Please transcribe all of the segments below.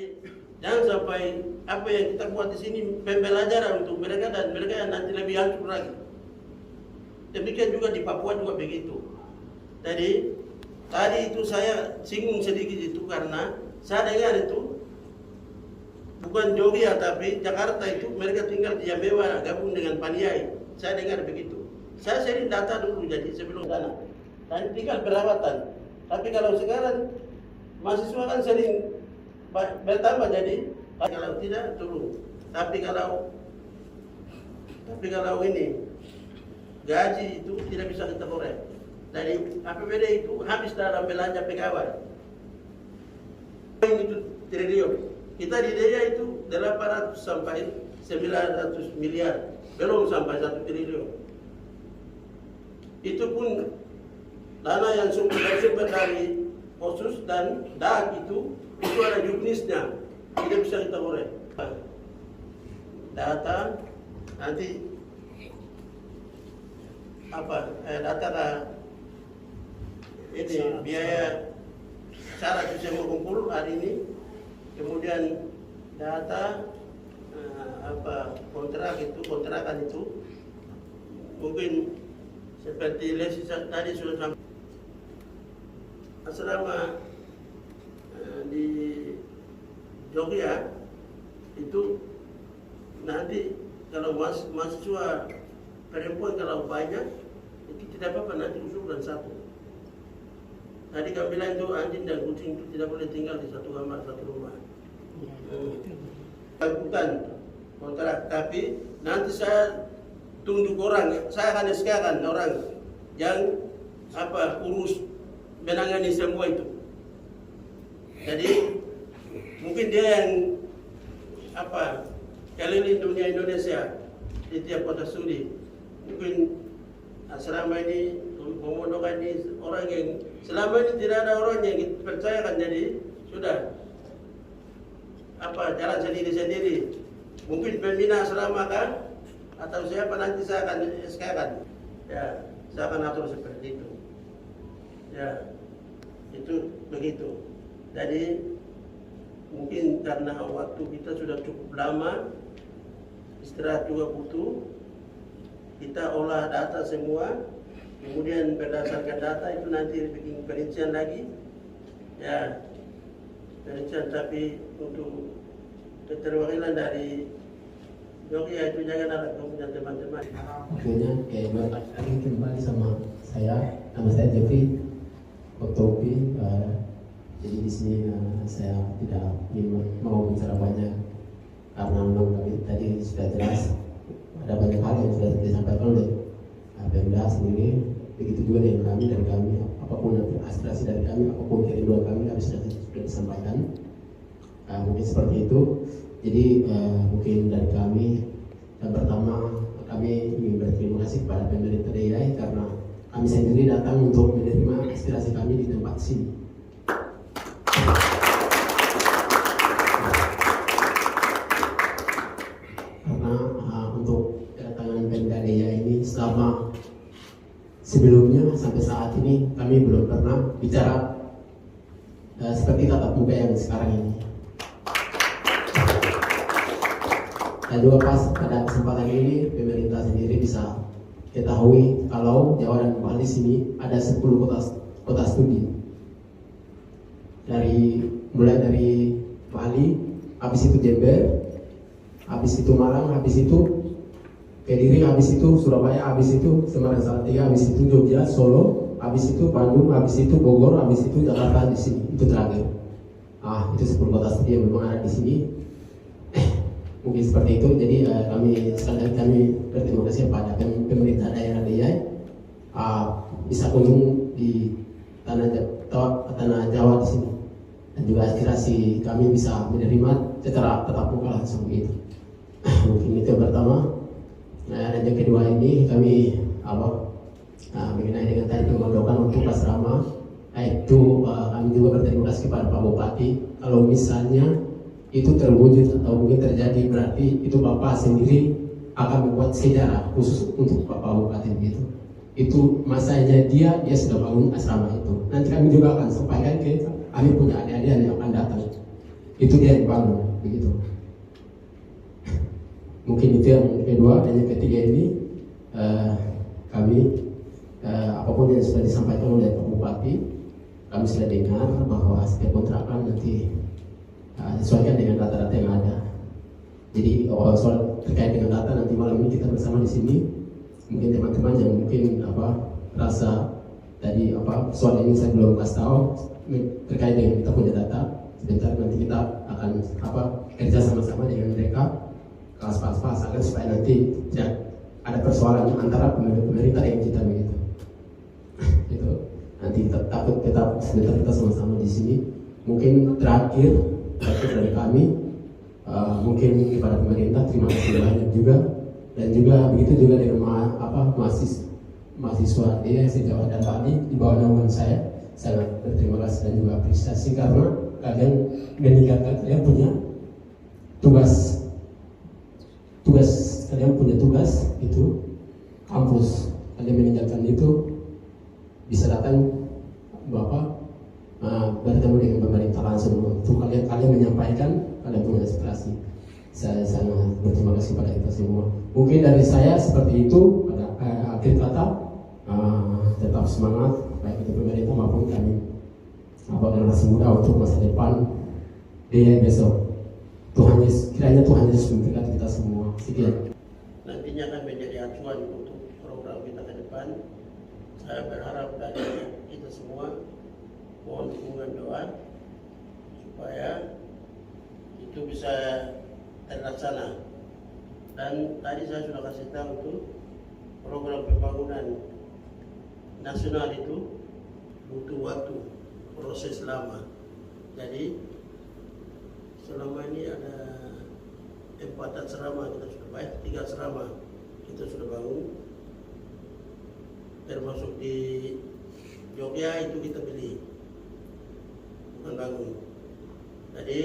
Jadi jangan sampai apa yang kita buat di sini pembelajaran untuk mereka dan mereka yang nanti lebih hancur lagi. Demikian juga di Papua juga begitu. Jadi tadi itu saya singgung sedikit itu karena saya dengar itu bukan Jogja tapi Jakarta itu mereka tinggal di Jamewa gabung dengan Paniai. Saya dengar begitu. Saya sering data dulu jadi sebelum sana. Dan tinggal perawatan. Tapi kalau sekarang mahasiswa kan sering bertambah jadi kalau tidak turun. Tapi kalau ini gaji itu tidak bisa kita korek. Dari APBD itu habis dalam belanja pegawai. Itu triliun. Kita di daya itu 800 sampai 900 miliar. Belum sampai 1 triliun. Itu pun dana yang sumber dari OSUS dan DAG itu ada juknisnya. Tidak bisa kita korek. Data nanti data ini biaya cara bisa mengumpul hari ini, kemudian data kontrakan itu mungkin seperti Lesi tadi sudah sampai asrama di Jogja itu nanti kalau mahasiswa perempuan kalau banyak itu tidak apa-apa nanti usulkan satu. Tadi kami bilang itu anjing dan kucing itu tidak boleh tinggal di satu kamar satu rumah. Lakukan kontrak tapi nanti saya tunjuk orang, saya akan SK-kan orang yang urus menangani semua itu. Jadi mungkin dia yang keliling dunia Indonesia di tiap kota studi. Mungkin asrama ini memondokan ini orang yang selama ini tidak ada orang yang dipercayakan jadi sudah jalan sendiri-sendiri. Mungkin pembina asrama kan atau siapa nanti saya akan SK-kan. Ya, saya akan atur seperti itu. Ya, itu begitu. Jadi mungkin karena waktu kita sudah cukup lama, istirahat juga butuh. Kita olah data semua, kemudian berdasarkan data itu nanti bikin perincian lagi. Ya, perincian tapi untuk keterwakilan dari Jogja itu jangan ada punya teman-teman. Akhirnya lagi kembali sama saya, nama saya Jeffrey Oktobi. Jadi di sini saya tidak mau bicara banyak karena memang tadi sudah jelas. Ada banyak hal yang sudah disampaikan oleh Pemda sendiri, begitu juga dengan kami, apapun aspirasi dari kami, apapun kerinduan kami harus sudah disampaikan. Mungkin seperti itu. Jadi mungkin dari kami, yang pertama kami ingin berterima kasih kepada pemerintah DIY karena kami sendiri datang untuk menerima aspirasi kami di tempat sini. Selama sebelumnya sampai saat ini kami belum pernah bicara seperti tatap muka yang sekarang ini. Dan juga pas pada kesempatan ini pemerintah sendiri bisa ketahui kalau Jawa dan Bali sini ada 10 kota studi. Mulai dari Bali, habis itu Jember, habis itu Malang, habis itu Kediri, habis itu Surabaya, habis itu Semarang Salatiga, habis itu Jogja, Solo, habis itu Bandung, habis itu Bogor, habis itu Jakarta di sini. Itu terakhir. Itu 10 kota studi yang memang ada di sini. Mungkin seperti itu. Jadi kami berterima kasih kepada pemerintah daerah DIY bisa kunjung di tanah Jawa di sini. Dan juga aspirasi kami bisa menerima secara tatap muka langsung gitu. Mungkin itu yang pertama. Dan yang kedua ini kami mengenai dengan tadi pemondokan untuk asrama, itu kami juga berterima kasih kepada Pak Bupati. Kalau misalnya itu terwujud atau mungkin terjadi, berarti itu Bapak sendiri akan membuat sejarah khusus untuk Bapak Bupati begitu. Itu masanya dia sudah bangun asrama itu. Nanti kami juga akan sampaikan ke kami punya adik-adik yang akan datang. itu dia yang bangun begitu. Mungkin itu yang kedua. Dan yang ketiga ini kami apapun yang sudah disampaikan oleh Pak Bupati, kami sudah dengar bahwa setiap kontrakan nanti disesuaikan dengan data-data yang ada. Jadi soal terkait dengan data nanti malam ini kita bersama di sini. Mungkin teman-teman yang mungkin rasa tadi soal ini saya belum kasih tahu terkait dengan kita punya data. Sebentar nanti kita akan kerja sama-sama dengan mereka pas-pas agar supaya nanti ada persoalan antara pemerintah dengan kita begitu. Itu nanti kita sebentar kita sama-sama di sini. Mungkin terakhir dari kami mungkin kepada pemerintah terima kasih banyak juga, dan juga begitu juga dengan mahasiswa di Jawa dan Bali di bawah naungan saya sangat berterima kasih dan juga apresiasi karena kalian meninggalkan, kalian punya tugas kalian punya tugas itu kampus, kalian meninggalkan itu bisa datang bertemu dengan pemerintah langsung untuk kalian menyampaikan kalian punya aspirasi. Saya sangat berterima kasih pada kita semua. Mungkin dari saya seperti itu. Pada akhir kata tetap semangat baik itu pemerintah maupun kami generasi muda untuk masa depan dia besok. Kiranya Tuhan Yesus memberkati kita semua. Sekian. Nantinya akan menjadi acuan untuk program kita ke depan. Saya berharap dari kita semua mohon dukungan doa supaya itu bisa terlaksana. Dan tadi saya sudah kasih tahu itu program pembangunan nasional itu butuh waktu, proses lama. Jadi selama ini ada 4 asrama kita sudah baik, 3 asrama kita sudah bangun, termasuk di Jogja itu kita beli, bukan bangun. Jadi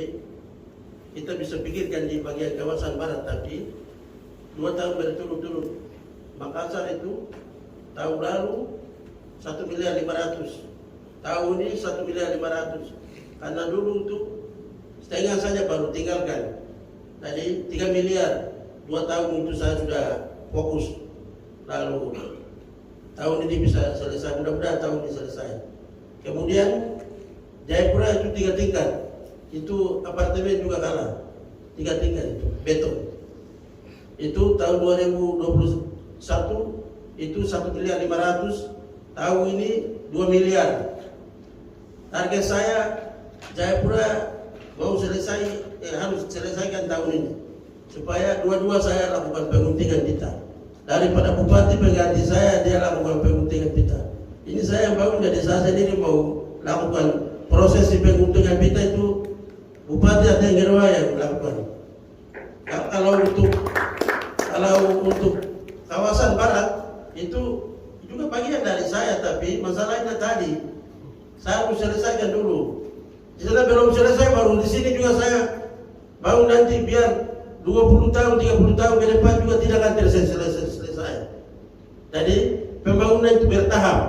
kita bisa pikirkan di bagian kawasan barat, tapi 2 tahun berturut-turut. Makassar itu tahun lalu 1,5 miliar, tahun ini 1,5 miliar, karena dulu itu setengah saja baru tinggalkan. Jadi 3 miliar, 2 tahun itu saya sudah fokus. Lalu tahun ini bisa selesai, mudah-mudahan tahun ini selesai. Kemudian Jayapura itu 3 tingkat, itu apartemen juga kalah, 3 tingkat itu beton. Itu tahun 2021 itu 1,5 miliar, tahun ini 2 miliar. Target saya Jayapura mau harus selesaikan tahun ini supaya dua-dua saya lakukan penguntingan pita. Daripada bupati pengganti saya dia lakukan penguntingan pita. Ini saya yang bangun dari saya sendiri mau lakukan proses penguntingan pita itu bupati atau yang kedua yang lakukan. Kalau untuk kawasan barat itu juga bagian dari saya, tapi masalahnya tadi saya harus selesaikan dulu. Setelah belum selesai baru di sini juga saya bangun nanti biar 20 tahun, 30 tahun ke depan juga tidak akan selesai. Jadi pembangunan itu bertahap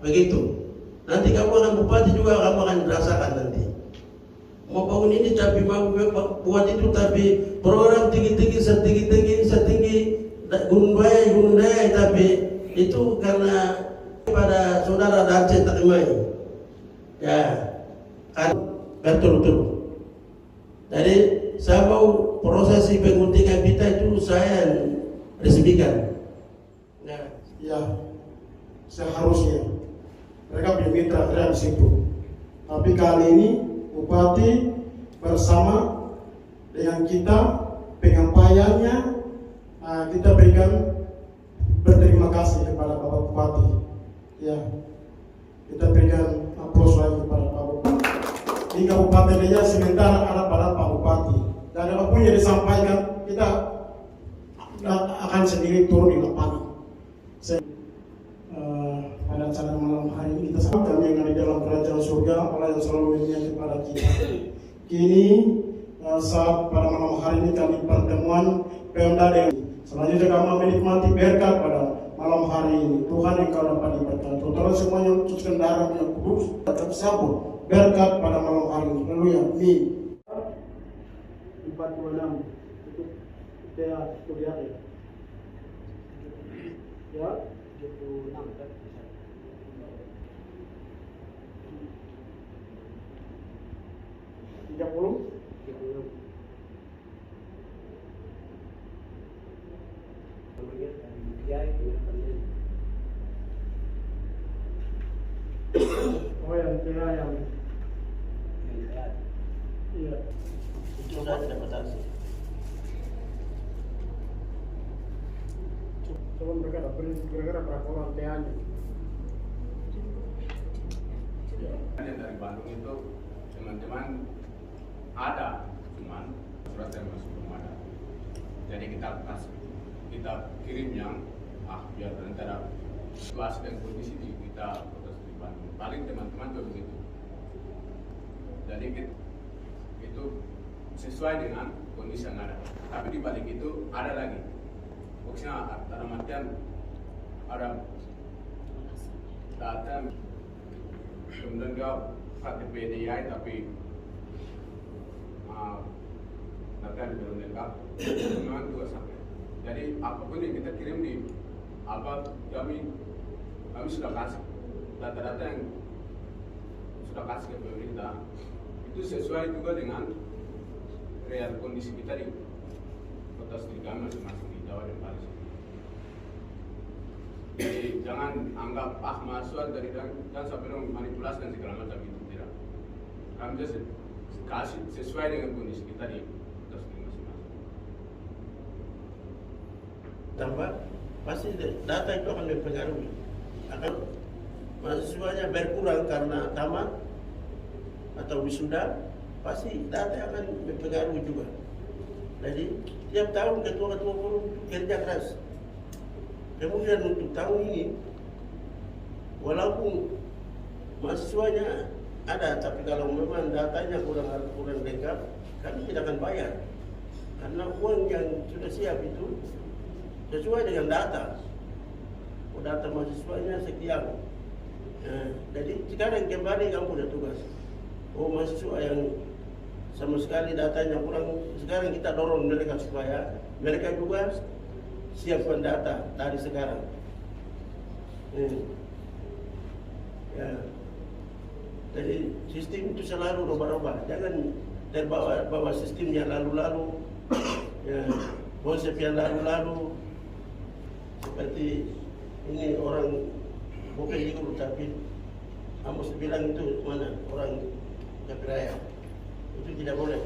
begitu. Nanti kamu akan bupati juga kamu akan merasakan nanti. Mau bangun ini tapi mau buat itu tapi program tinggi-tinggi setinggi gunung daya tapi itu karena pada saudara Dace Takimai ya kan berturut-turut. Jadi saya mau prosesi penguntingan pita itu saya resmikan. Ya seharusnya mereka punya mitra di situ. Tapi kali ini Bupati bersama dengan kita penyampaiannya kita berikan berterima kasih kepada Bapak Bupati. Ya, kita berikan aplaus lagi kepada Pak Bupati. Di Kabupaten Deja sementara ada pada Pak Bupati. Dan apapun yang disampaikan kita akan sendiri turun di lapangan. Pada acara malam hari ini kita sama kami yang ada di dalam kerajaan surga, Allah yang selalu mengingat kepada kita. Kini saat pada malam hari ini kami pertemuan Pemda dengan selanjutnya kami menikmati berkat pada malam hari ini. Tuhan yang kau dapat diberkati. Terutama semuanya untuk kendaraan yang kudus tetap sabut berkat pada malam hari ini. Haleluya. Amin. 46 itu dia studiare. Ya, 76 kan? 30. Kemudian dari dia itu yang penting. Oh yang dia yang Lihat. iya. Itu sudah dapat hasil. Coba mereka ada perakuran TA-nya. Yang dari Bandung itu teman-teman ada, cuman suratnya masih belum ada. Jadi kita kirim yang biar antara situasi dan kondisi kita proses di Bandung. Paling teman-teman juga begitu. Jadi itu sesuai dengan kondisi yang ada. Tapi di balik itu ada lagi. Maksudnya dalam artian ada data kemudian dia KTP DI tapi data yang belum lengkap memang juga sampai. Jadi apapun yang kita kirim di kami sudah kasih data-data yang sudah kasih ke pemerintah itu sesuai juga dengan real kondisi kita di kota studi kami masing-masing di Jawa dan Bali. Jadi jangan anggap mahasiswa dari dan sampai manipulasi dan segala macam itu tidak. Kami just kasih sesuai dengan kondisi kita di kota studi masing-masing. Tambah pasti data itu akan mempengaruhi. Akan mahasiswanya berkurang karena tamat atau wisuda, pasti data akan mempengaruhi juga. Jadi tiap tahun ketua-ketua forum kerja keras. Kemudian untuk tahun ini, walaupun mahasiswanya ada, tapi kalau memang datanya kurang lengkap, kami tidak akan bayar. Karena uang yang sudah siap itu sesuai dengan data. Data mahasiswanya sekian. Jadi sekarang kembali kamu punya tugas. Mahasiswa yang sama sekali datanya kurang, sekarang kita dorong mereka supaya mereka juga siapkan data dari sekarang. Ya. Jadi sistem itu selalu rubah-rubah. Jangan terbawa sistem yang lalu-lalu, ya, konsep yang lalu-lalu. Seperti ini orang bukan ikut tapi Amos bilang itu mana orang Jakarta itu tidak boleh.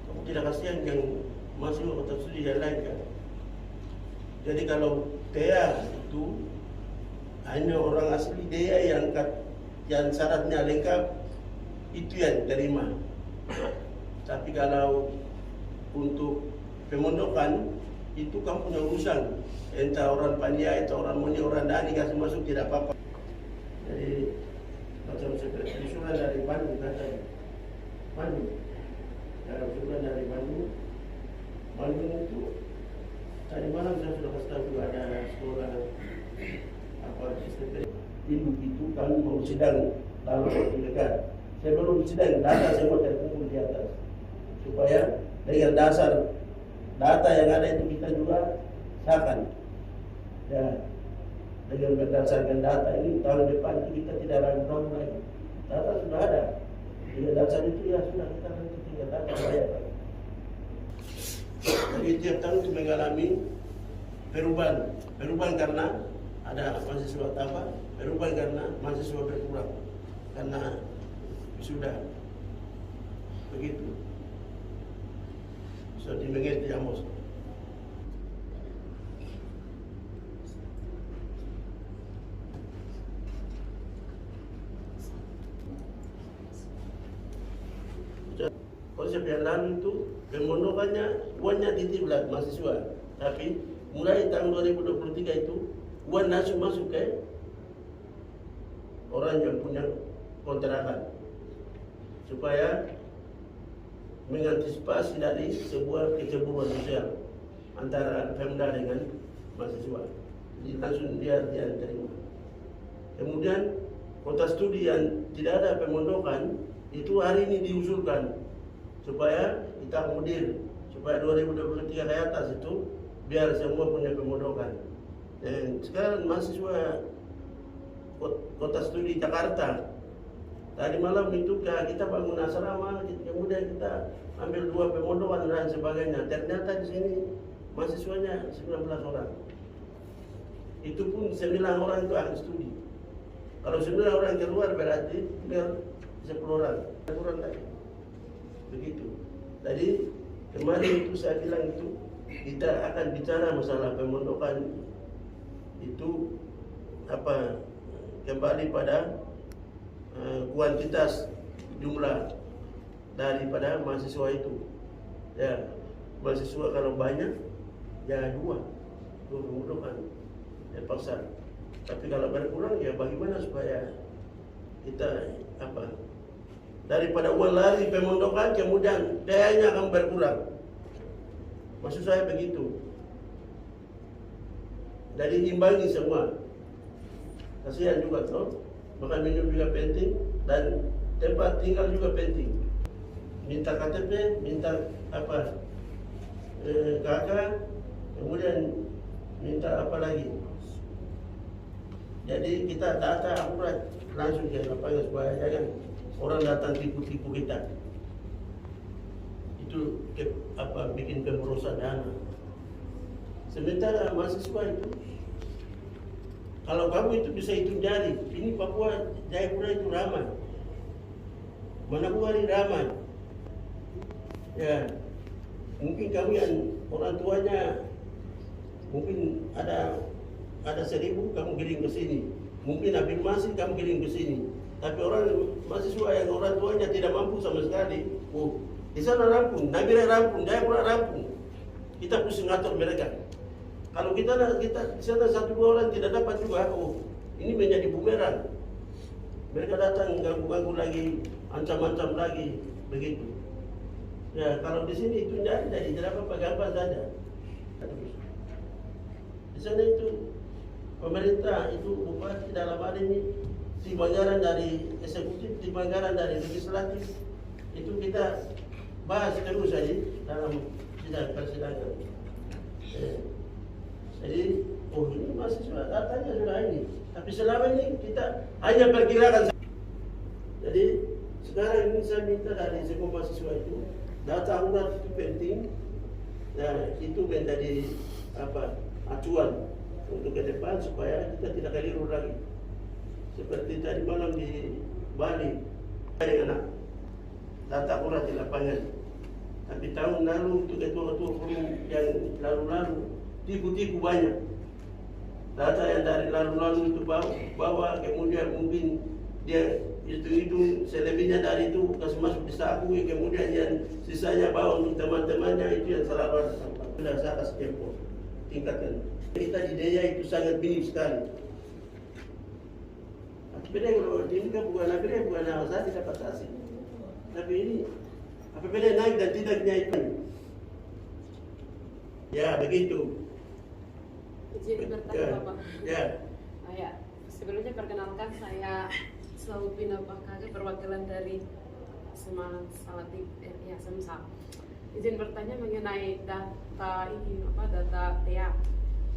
Kamu tidak kasihan yang masuk atau studi yang lain kan. Jadi kalau DEA itu hanya orang asli DEA yang syaratnya lengkap itu yang diterima. Tapi kalau untuk pemondokan itu kamu punya urusan. Entah orang Pania, entah orang Moni, orang Dani kasih masuk tidak apa-apa. Jadi macam seperti surat dari Bandung katanya. Bandung. Dalam surat dari Bandung itu tadi malam saya sudah kasih tahu juga ada sekolah apa seperti itu kami mau sidang lalu waktu dekat. Saya belum sidang, data semua terkumpul di atas supaya dengan dasar data yang ada itu kita juga sahkan. Ya, dengan berdasarkan data ini tahun depan itu kita tidak ragu-ragu lagi. Data sudah ada. Dengan dasar itu ya sudah kita nanti tinggal data bayar. Jadi tiap tahun itu mengalami perubahan karena ada mahasiswa tambah, perubahan karena mahasiswa berkurang karena sudah begitu. So dimengerti Amos. Konsep yang lalu itu pemondokannya uangnya ditiblat mahasiswa, tapi mulai tahun 2023 itu uang langsung masuk ke orang yang punya kontrakan supaya mengantisipasi dari sebuah kecemburuan sosial antara Pemda dengan mahasiswa. Jadi langsung dia terima. Kemudian kota studi yang tidak ada pemondokan itu hari ini diusulkan supaya kita akomodir supaya 2023 ke atas itu biar semua punya pemondokan. Dan sekarang mahasiswa kota studi Jakarta tadi malam itu kita bangun asrama, kemudian kita ambil 2 pemondokan dan sebagainya. Ternyata di sini mahasiswanya 19 orang. Itu pun 9 orang itu ahli studi. Kalau 9 orang keluar berarti tinggal 10 orang. Kurang lagi. Begitu. Jadi kemarin itu saya bilang itu kita akan bicara masalah pemondokan itu kembali pada kuantitas jumlah daripada mahasiswa itu. Ya, mahasiswa kalau banyak ya 2 pemondokan paksa. Tapi kalau berkurang ya bagaimana supaya kita daripada uang lari pemondokan kemudian biayanya akan berkurang. Maksud saya begitu. Jadi imbangi semua. Kasihan juga toh. Makan minum juga penting dan tempat tinggal juga penting. Minta KTP, minta KK, kemudian minta apa lagi. Jadi kita data akurat langsung ke lapangan supaya jangan orang datang tipu-tipu kita. Itu bikin pemborosan dana. Sementara mahasiswa itu, kalau kamu itu bisa hitung jari, ini Papua Jayapura itu ramai, Manapuari ramai. Ya, mungkin kamu yang orang tuanya mungkin ada 1.000 kamu giring ke sini, mungkin afirmasi kamu giring ke sini. Tapi orang mahasiswa yang orang tuanya tidak mampu sama sekali, di sana rampung, Nabire rampung, Jayapura rampung. Kita pusing ngatur mereka. Kalau kita di sana 1-2 orang tidak dapat juga, ini menjadi bumerang. Mereka datang ganggu-ganggu lagi, ancam-ancam lagi, begitu. Ya kalau di sini itu jadi tidak apa-apa, gampang saja. Di sana itu pemerintah itu bupati dalam hal ini tim anggaran dari eksekutif, tim anggaran dari legislatif itu kita bahas terus saja dalam persidangan. Jadi ini mahasiswa datanya sudah ini, tapi selama ini kita hanya perkirakan. Jadi sekarang ini saya minta dari semua mahasiswa itu data akurat itu penting. Nah itu menjadi acuan untuk ke depan supaya kita tidak keliru lagi. Seperti tadi malam di Bali, dengan data akurat di lapangan. Tapi tahun lalu untuk ketua-ketua forum yang lalu-lalu tipu-tipu banyak. Data yang dari lalu-lalu itu bawa kemudian mungkin dia hitung selebihnya dari itu kasih masuk di saku, kemudian yang sisanya bawa untuk teman-temannya, itu yang selalu ada. Sudah saya kasih tempo, tingkatkan. Kita di Daya itu sangat minim sekali. APBD kalau ini kan bukan APBD, bukan saya tidak batasi. Tapi ini APBD naik dan tidaknya itu. Ya begitu. Izin bertanya Bapak. Ya. Sebelumnya perkenalkan saya Slaupina Bakage, perwakilan dari Semarang Salatif Semsa. Izin bertanya mengenai data ini data TEA.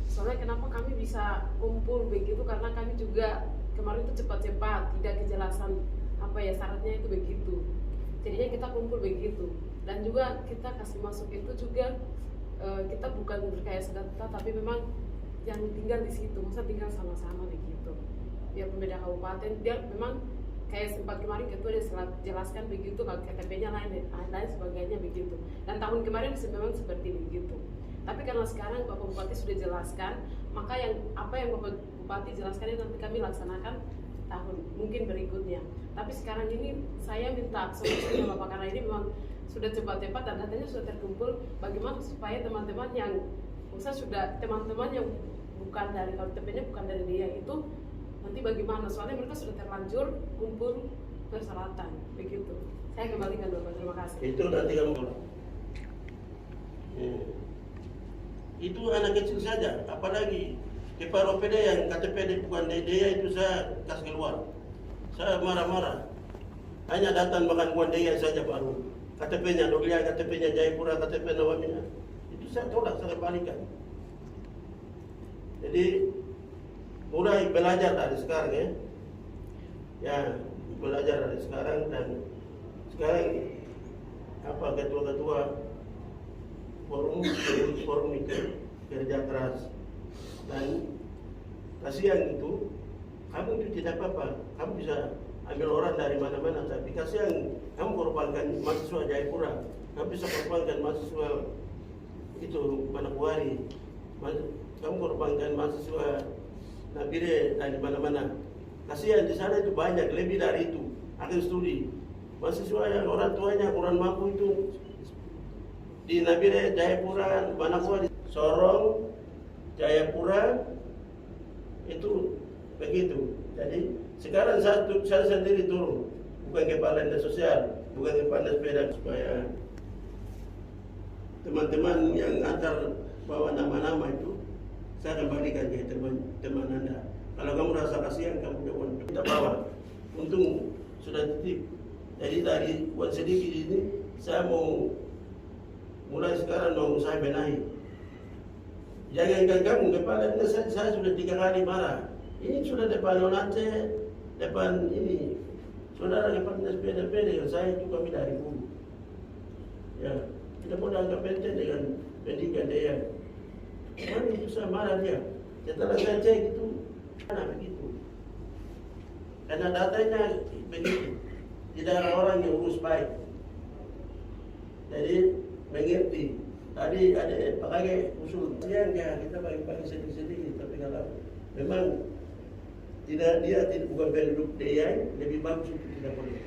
Soalnya kenapa kami bisa kumpul begitu, karena kami juga kemarin itu cepat-cepat, tidak kejelasan syaratnya itu begitu. Jadinya kita kumpul begitu. Dan juga kita kasih masuk itu juga kita bukan berkaya data, tapi memang yang tinggal di situ, masa tinggal sama-sama begitu. Ya pembeda kabupaten, dia memang kayak sempat kemarin ketua dia jelaskan begitu, kalau KTP-nya lain sebagainya begitu. Dan tahun kemarin memang seperti begitu. Tapi karena sekarang Bapak Bupati sudah jelaskan, maka apa yang Bapak Bupati jelaskan itu nanti kami laksanakan tahun mungkin berikutnya. Tapi sekarang ini saya minta solusi Bapak, karena ini memang sudah cepat-cepat dan datanya sudah terkumpul. Bagaimana supaya teman-teman yang teman-teman yang bukan dari KTP-nya bukan dari dia itu nanti bagaimana? Soalnya mereka sudah terlanjur kumpul persyaratan begitu. Saya kembalikan Bapak, terima kasih. Itu nanti kamu itu anak kecil saja, apalagi kepala OPD yang KTP bukan dia itu saya kasih keluar. Saya marah-marah. Hanya datang makan uang dia saja baru KTP-nya Doglia, KTP-nya Jayapura, KTP Nawamina. Itu saya tolak, saya kembalikan. Jadi mulai belajar dari sekarang ya. Ya, belajar dari sekarang dan sekarang apa ketua-ketua forum itu kerja keras dan kasihan itu kamu itu tidak apa-apa, kamu bisa ambil orang dari mana-mana, tapi kasihan kamu korbankan mahasiswa Jayapura, kamu bisa korbankan mahasiswa itu Manokwari, kamu korbankan mahasiswa Nabire dari mana-mana. Kasihan di sana itu banyak, lebih dari itu akan studi. Mahasiswa yang orang tuanya kurang mampu itu di Nabire, Jayapura, Manokwari, Sorong, Jayapura itu begitu. Jadi sekarang saya sendiri turun, bukan kepala dinas sosial, bukan kepala sepeda, supaya teman-teman yang antar bawa nama-nama itu saya kembalikan ke teman Anda. Kalau kamu rasa kasihan, kamu jangan kita bawa. Untung sudah titip. Jadi dari uang sedikit ini saya mau mulai sekarang mau saya benahi. Jangan kamu kepala dinas, saya sudah 3 kali marah. Ini sudah depan Onance, depan ini saudara kepala dinas PD, saya itu kami dari dulu. Ya, kita mau anggap penting dengan pendidikan dia. Mana itu saya marah dia. Setelah saya cek itu, mana begitu. Karena datanya begitu. Tidak ada orang yang urus baik. Jadi mengerti. Tadi ada pakai usul yang kita bagi-bagi sedikit-sedikit, tapi kalau memang dia tidak bukan penduduk DIY, lebih bagus untuk tidak boleh.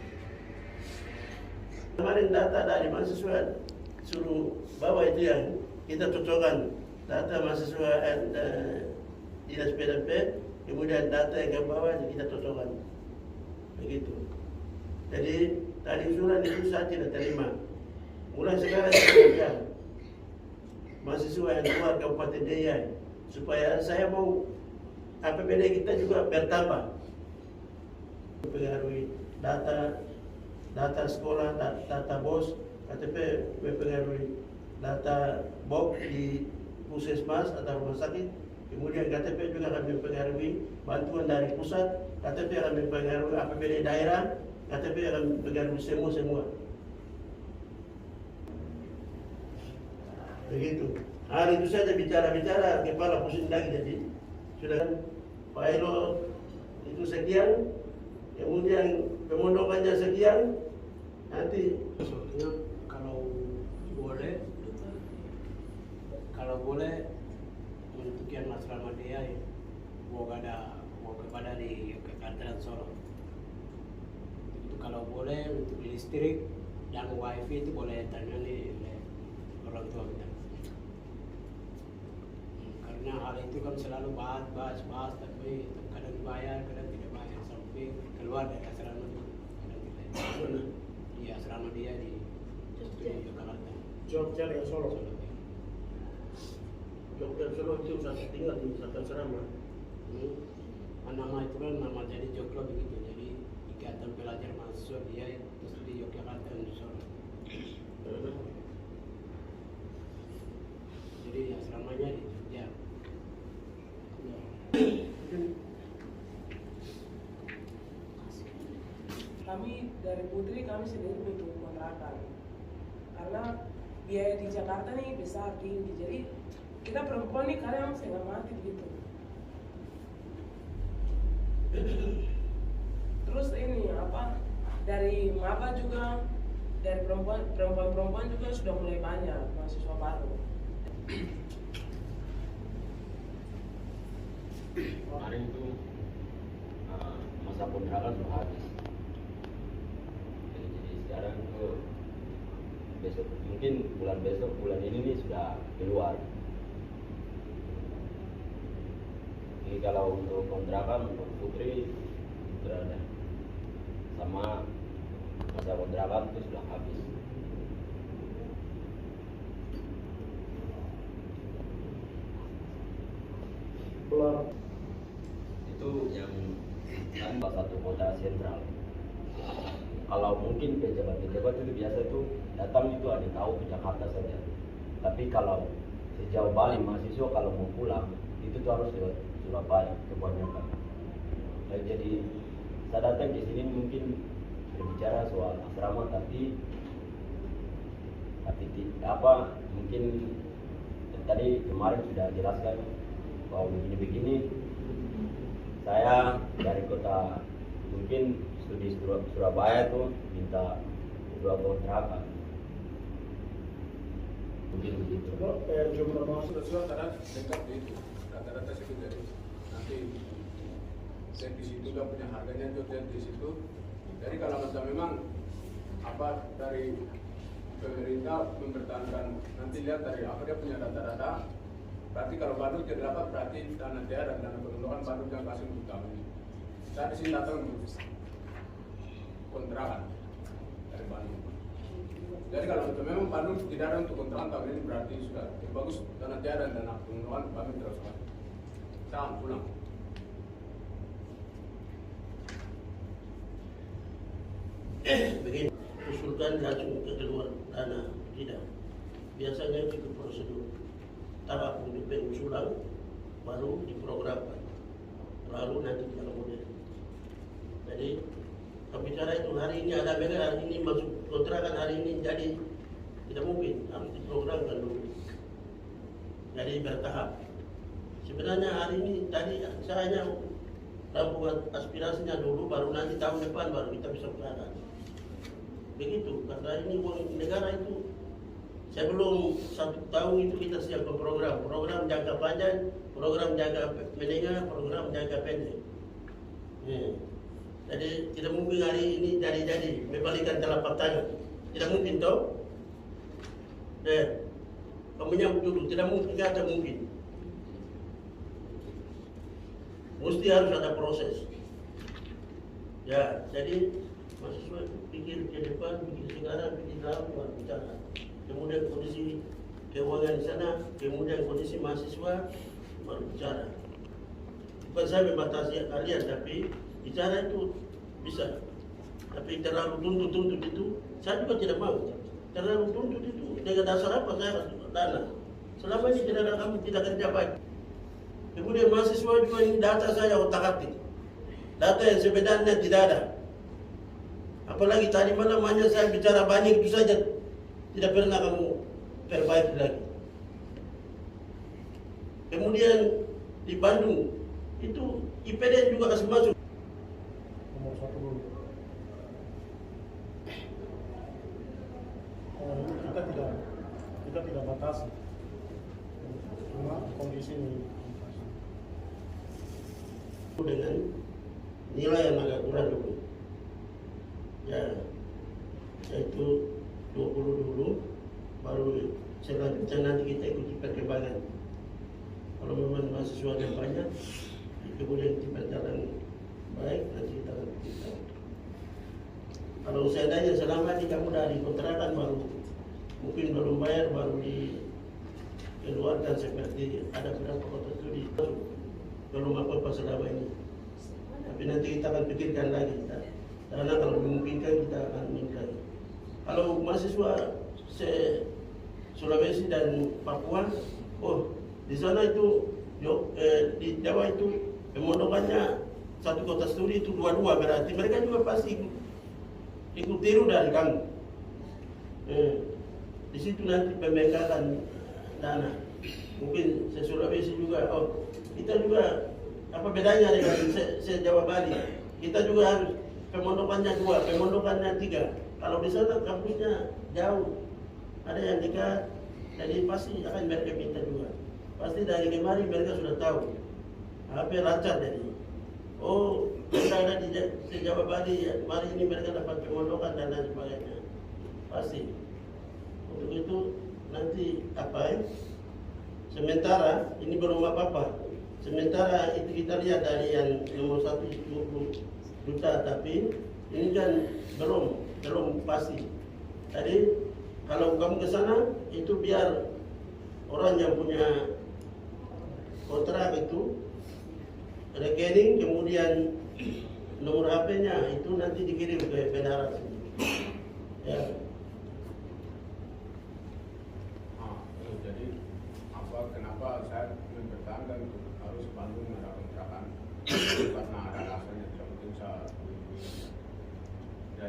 Kemarin data dari mahasiswa suruh bawa itu yang kita cocokkan data mahasiswa dinas PDP, kemudian data yang ke bawah kita cocokkan begitu. Jadi tadi usulan itu saya tidak terima. Mulai sekarang saya kerja mahasiswa yang keluar Kabupaten DIY supaya saya mau APBD kita juga bertambah. Mempengaruhi data sekolah, data BOS, KTP mempengaruhi data BOK di puskesmas atau rumah sakit. Kemudian KTP juga akan mempengaruhi bantuan dari pusat, KTP akan mempengaruhi APBD daerah, KTP akan mempengaruhi semua. Begitu. Hari itu saja bicara kepala pusing lagi, jadi sudah pilot itu sekian, kemudian pemondokannya sekian, nanti kalau boleh untuk yang asrama dia mau kepada di Jakarta dan Solo. Itu kalau boleh untuk listrik dan wifi itu boleh tangani orang tua kita. Karena hal itu kan selalu bahas, tapi kadang dibayar, kadang tidak bayar sampai keluar dari asrama itu. Kadang tidak. Di asrama dia di Jakarta. Jogja dan Solo. Jogja Solo itu saya tinggal di satu asrama. Nama itu kan nama jadi Jogja begitu. Jadi ikatan pelajar mahasiswa dia terus di Yogyakarta dan di Solo. Jadi asramanya di Jogja. Kami dari Putri kami sendiri butuh kontrakan karena biaya di Jakarta nih besar tinggi, jadi kita perempuan nih kadang setengah mati gitu. Terus ini apa dari maba juga, dari perempuan juga sudah mulai banyak mahasiswa baru. Kemarin itu masa kontrakan sudah habis. Jadi sekarang itu besok, mungkin bulan ini nih sudah keluar. Jadi kalau untuk kontrakan untuk Putri sudah ada, sama masa kontrakan itu sudah habis. Itu yang kan salah satu kota sentral. kalau mungkin pejabat-pejabat itu biasa itu datang itu ada tahu ke Jakarta saja. Tapi kalau sejauh Bali mahasiswa kalau mau pulang itu tuh harus lewat Surabaya kebanyakan. Nah, jadi saya datang ke sini mungkin berbicara soal asrama tapi mungkin tadi kemarin sudah jelaskan bahwa begini-begini. Saya dari kota mungkin studi Surabaya itu minta 2 kontrakan. Mungkin begitu. Jumlah mahasiswa Sudah dekat itu, rata-rata situ jadi nanti set di situ kan punya harganya itu set di situ. Jadi kalau macam memang dari pemerintah mempertahankan, nanti lihat dari apa dia punya data-data. Berarti kalau Bandung tidak dapat, berarti dana dia dan dana pengelolaan Bandung yang kasih untuk kami. Saya di sini datang kontrakan dari Bandung. Jadi kalau memang Bandung tidak ada untuk kontrakan tahun ini, berarti sudah bagus dana dia dan dana pengelolaan kami terus kan. Saya pulang. Begini, usulkan langsung ke keluar dana, tidak. Biasanya itu prosedur. Tahap untuk pengusulan baru diprogramkan, lalu nanti diakomodir. Jadi bicara itu hari ini ada mereka, hari ini masuk kontrakan, hari ini jadi tidak mungkin, harus diprogramkan dulu. Jadi bertahap. Sebenarnya hari ini tadi saya hanya buat aspirasinya dulu, baru nanti tahun depan baru kita bisa berangkat. Begitu, karena ini uang negara itu sebelum 1 tahun itu kita siapkan program jangka panjang, program jangka menengah, program jangka pendek. Jadi tidak mungkin hari ini jadi membalikan telapak tangan, tidak mungkin toh. Kamu nyambut dulu, tidak mungkin, tidak ada mungkin. Mesti harus ada proses. Ya, jadi mahasiswa itu pikir ke depan, pikir sekarang, pikir dalam, baru bicara. Kemudian kondisi keuangan di sana, kemudian kondisi mahasiswa, baru bicara. Bukan saya membatasi kalian, tapi bicara itu bisa. Tapi terlalu tuntut itu, saya juga tidak mau. Terlalu tuntut itu, dengan dasar apa saya harus dana? Selama ini tidak ada, kamu tidak kerja baik. Kemudian mahasiswa juga ini data saya otak-atik. Data yang sebenarnya tidak ada. Apalagi tadi malam hanya saya bicara banyak itu saja. Tidak pernah kamu perbaiki lagi. Kemudian di Bandung itu IPDN juga kasih masuk. Nomor 1 dulu. Kita tidak batasi. Cuma kondisi ini. Dengan nilai yang agak kurang dulu. Ya, yaitu 20 dulu, baru selanjutnya nanti kita ikuti perkembangan. Kalau memang mahasiswa yang banyak, kemudian kita berjalan baik, nanti kita lakukan. Kalau seandainya selama ini kamu dari kontrakan baru mungkin belum bayar, baru dikeluarkan seperti ada berapa kota studi, belum apa-apa selama ini. Tapi nanti kita akan pikirkan lagi. Karena kalau dimungkinkan kita akan minta. Kalau mahasiswa Sulawesi dan Papua, di sana itu di Jawa itu pemondokannya 1 kota studi itu 2 berarti mereka juga pasti ikut tiru dari kamu. Di situ nanti pembengkakan dana. Mungkin Sulawesi juga, kita juga apa bedanya dengan Jawa Bali? Kita juga harus pemondokannya 2, pemondokannya 3. Kalau di sana kampusnya jauh, ada yang dekat, jadi pasti akan mereka minta juga. Pasti dari kemarin mereka sudah tahu apa lancar jadi. Kita ada di Jawa Bali, mari ini mereka dapat pemondokan dan lain sebagainya. Pasti. Untuk itu nanti sementara ini belum apa-apa. Sementara itu kita lihat dari yang nomor 1 20 juta, tapi ini kan belum pasti. Jadi kalau kamu ke sana itu biar orang yang punya kontrak itu rekening, kemudian nomor HP-nya itu nanti dikirim ke bendahara sini.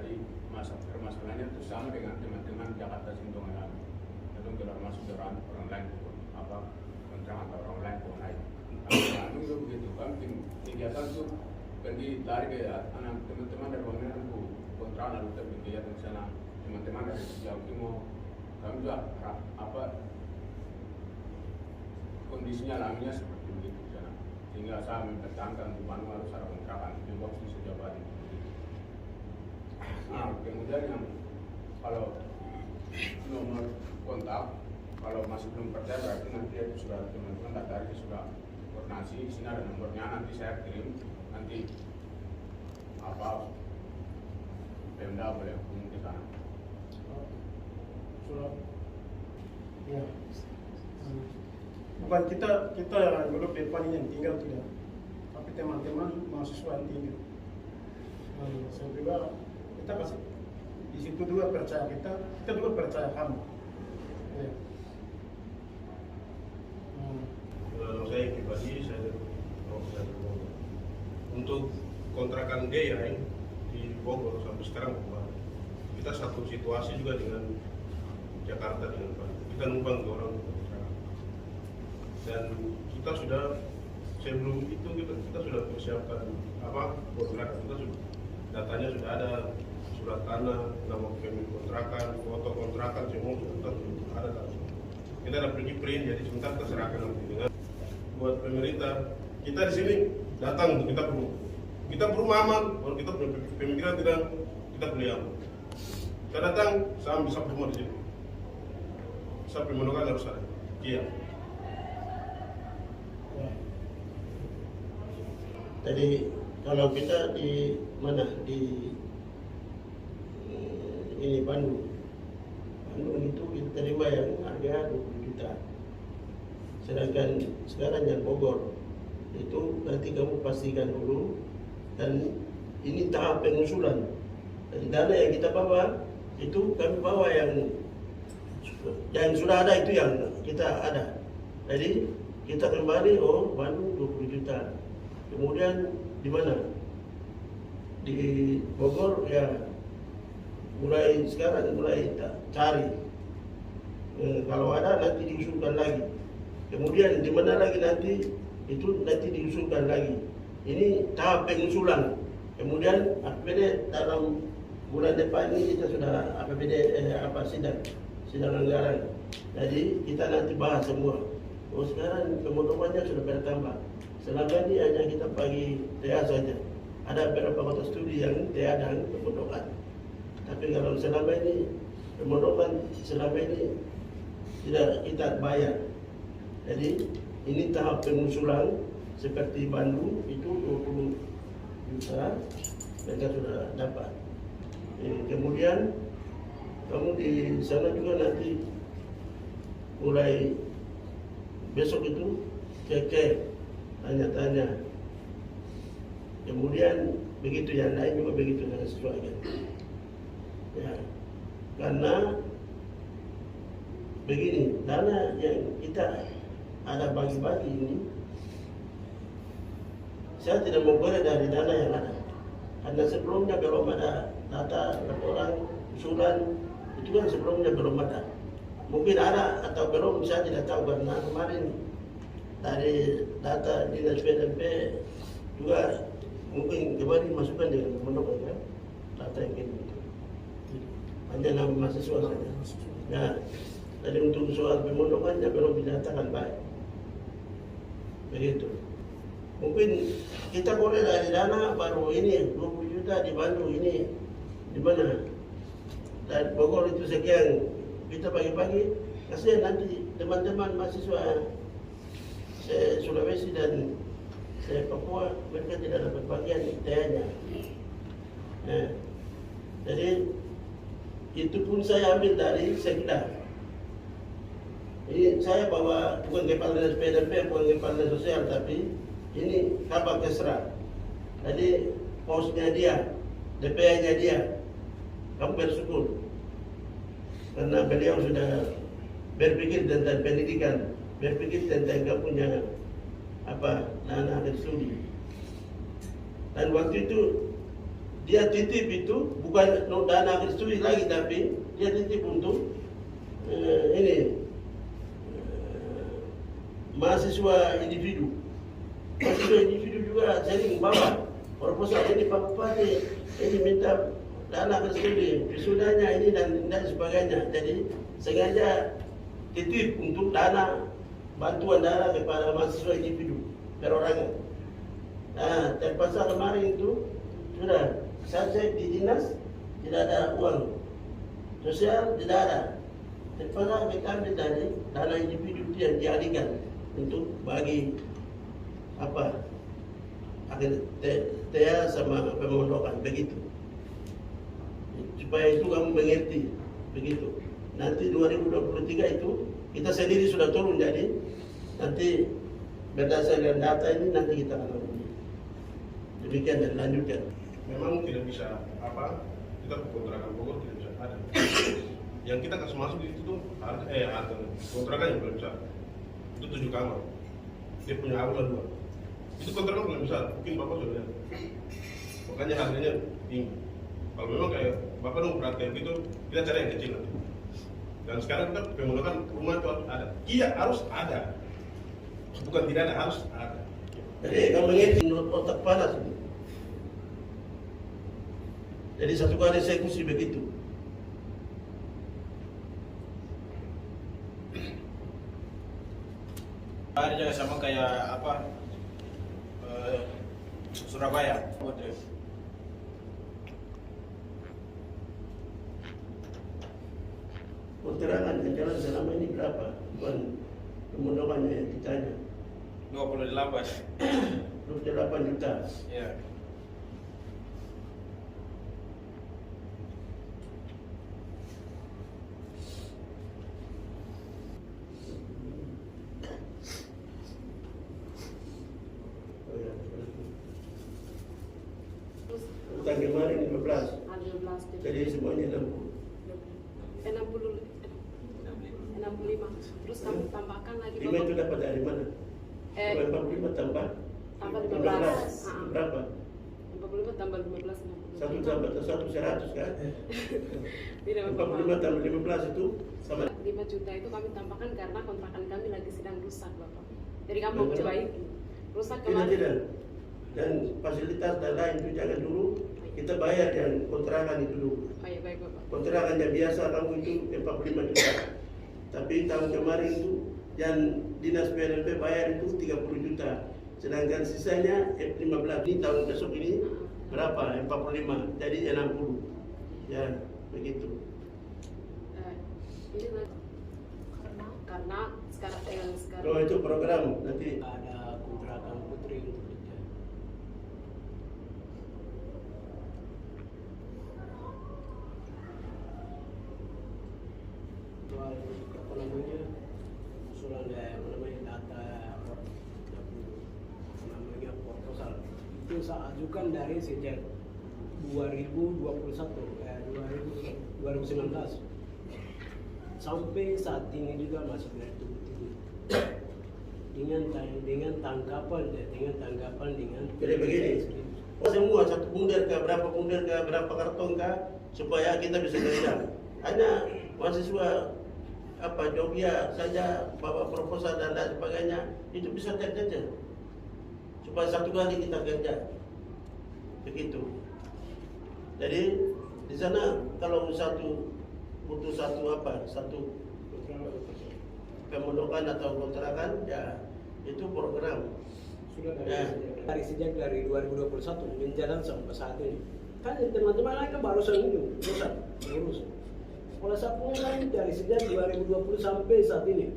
Jadi permasalahannya itu sama dengan teman-teman Jakarta Sindongan. Itu keluar masuk orang lain apa kontrak atau orang lain pun lain. Kalau itu begitu kan kegiatan itu pergi lari ke anak teman-teman dari Wamena itu kontrak lalu kegiatan di sana teman-teman dari Jawa Timur kami juga apa kondisinya alaminya seperti begitu di sana sehingga saya mempertahankan di Bandung harus ada kontrakan di box di sejauh ini. Nah, kemudian yang kalau nomor kontak kalau masih belum percaya berarti nanti sudah teman-teman tak dari sudah koordinasi di sini ada nomornya nanti saya kirim nanti apa Pemda boleh hubungi ke sana. Sudah. Ya. Bukan kita yang duduk di depan ini yang tinggal tidak, tapi teman-teman mahasiswa yang tinggal. Saya juga kita kasih di situ juga percaya kita juga percaya kamu. Ya. Kalau saya pribadi saya untuk kontrakan Gaya di Bogor sampai sekarang kita satu situasi juga dengan Jakarta dengan Bandung. Kita numpang ke orang kontrakan dan kita sudah sebelum itu kita sudah persiapkan apa kontrakan kita sudah datanya sudah ada surat tanah nama pemilik kontrakan foto kontrakan semua sudah ada kita ada pergi print jadi sebentar kita serahkan nanti dengan buat pemerintah kita di sini datang untuk kita perlu aman kalau kita punya pemikiran tidak kita beli aman kita datang saya bisa semua di sini sampai menolak harus ada iya. Jadi kalau kita di mana di ini Bandung itu kita terima yang harga 20 juta. Sedangkan sekarang yang Bogor itu nanti kamu pastikan dulu dan ini tahap pengusulan. Dan dana yang kita bawa itu kami bawa yang sudah ada itu yang kita ada. Jadi kita kembali Bandung 20 juta. Kemudian di mana? Di Bogor ya mulai sekarang cari. Kalau ada nanti diusulkan lagi. Kemudian di mana lagi nanti itu nanti diusulkan lagi. Ini tahap pengusulan. Kemudian APBD dalam bulan depan ini kita sudah APBD sidang anggaran. Jadi kita nanti bahas semua. Sekarang pemotongannya sudah bertambah. Selama ini hanya kita bagi TA saja. Ada beberapa kota studi yang TA dan pemotongan. Tapi kalau selama ini pemotongan selama ini tidak kita bayar. Jadi ini tahap pengusulan seperti Bandung itu 20 juta mereka sudah dapat. Kemudian kamu di sana juga nanti mulai besok itu cek tanya-tanya. Kemudian begitu yang lain juga begitu dengan sesuaikan. Ya, karena begini dana yang kita ada bagi-bagi ini, saya tidak mau boleh dari dana yang ada. Karena sebelumnya belum ada data laporan usulan itu kan sebelumnya belum ada. Mungkin ada atau belum saya tidak tahu karena kemarin dari data dinas PDP juga mungkin kemarin masukkan dengan teman-teman kan data yang gitu hanya nama mahasiswa saja. Ya, jadi untuk soal pemondokannya belum dinyatakan baik. Begitu. Mungkin kita boleh dari dana baru ini 20 juta di Bandung ini di mana? Dan Bogor itu sekian kita pagi-pagi kasihan nanti teman-teman mahasiswa Sulawesi dan Papua mereka tidak dapat bagian TA-nya. Nah, jadi itu pun saya ambil dari Sekda. Ini saya bawa bukan kepala dinas PDP, bukan kepala dinas sosial, tapi ini Kabak Kesra. Jadi posnya dia, DPA-nya dia. Kamu bersyukur karena beliau sudah berpikir tentang pendidikan, berpikir tentang kamu punya dana studi. Dan waktu itu dia titip itu bukan dana restitusi lagi, tapi dia titip untuk mahasiswa individu. Mahasiswa individu juga sering bawa proposal ini Pak Bupati, ini minta dana restitusi, wisudanya ini dan sebagainya. Jadi sengaja titip untuk dana bantuan dana kepada mahasiswa individu perorangan. Nah, terpaksa kemarin itu sudah saya cek di dinas tidak ada uang sosial, tidak ada. Terpaksa kita ambil dari dana individu yang dialihkan untuk bagi apa akan TEA sama pemondokan begitu. Supaya itu kamu mengerti begitu. Nanti 2023 itu kita sendiri sudah turun, jadi nanti berdasarkan data ini nanti kita akan lakukan. Demikian dan lanjutkan. Memang tidak bisa kita kontrakan Bogor tidak bisa ada. Yang kita kasih masuk itu tuh harga kontrakan yang belum besar. Itu 7 kamar. Dia punya aula 2. Itu kontrakan belum besar. Mungkin Bapak sudah lihat. Makanya harganya tinggi. Kalau memang kayak Bapak dong perhatian gitu, kita cari yang kecil nanti. Dan sekarang kita pemondokan rumah itu harus ada. Iya, harus ada. Bukan tidak ada, harus ada. Jadi kamu mengerti otak panas itu. Jadi satu kali eksekusi begitu. Ada juga sama kayak Surabaya. Kontrakan yang jalan selama ini berapa? Bukan pemondokannya yang ditanya. 28. 28 juta. Ya. Utang kemarin 15. 15. Jadi semuanya 60. 65. Terus kamu tambahkan lagi 5 itu dapat dari mana? 45 tambah 15. Berapa? 45 tambah 15. 1 tambah 100 kan? Tidak 45 tambah 15 itu sama 5 juta itu kami tambahkan karena kontrakan kami lagi sedang rusak, Bapak. Jadi kami mau perbaiki. Rusak kemarin. Tidak. Dan fasilitas dan lain itu jangan dulu. Kita bayar yang kontrakan itu dulu. Baik, Bapak. Kontrakan yang biasa kamu itu 45 juta. Tapi tahun kemarin itu yang dinas PLP bayar itu 30 juta. Sedangkan sisanya 15. Ini tahun besok ini berapa? 45. Jadi 60. Ya, begitu. Ini karena sekarang Kalau itu program nanti Ada kontrakan putri untuk kerja. Soal apa namanya usulan data namanya proposal itu saya ajukan dari sejak 2019 sampai saat ini juga masih bertunggu-tunggu dengan tanggapan dengan jadi begini. Semua satu bundar ke berapa karton supaya kita bisa kerja. Hanya mahasiswa Jogja saja bawa proposal dan lain sebagainya itu bisa kerja supaya satu kali kita kerja begitu. Jadi di sana kalau butuh satu pemondokan atau kontrakan ya itu program sudah sejak dari 2021 menjalan sampai saat ini. Kan teman-teman lain kan baru lulus. Kalau saya punya dari sejak 2020 sampai saat ini,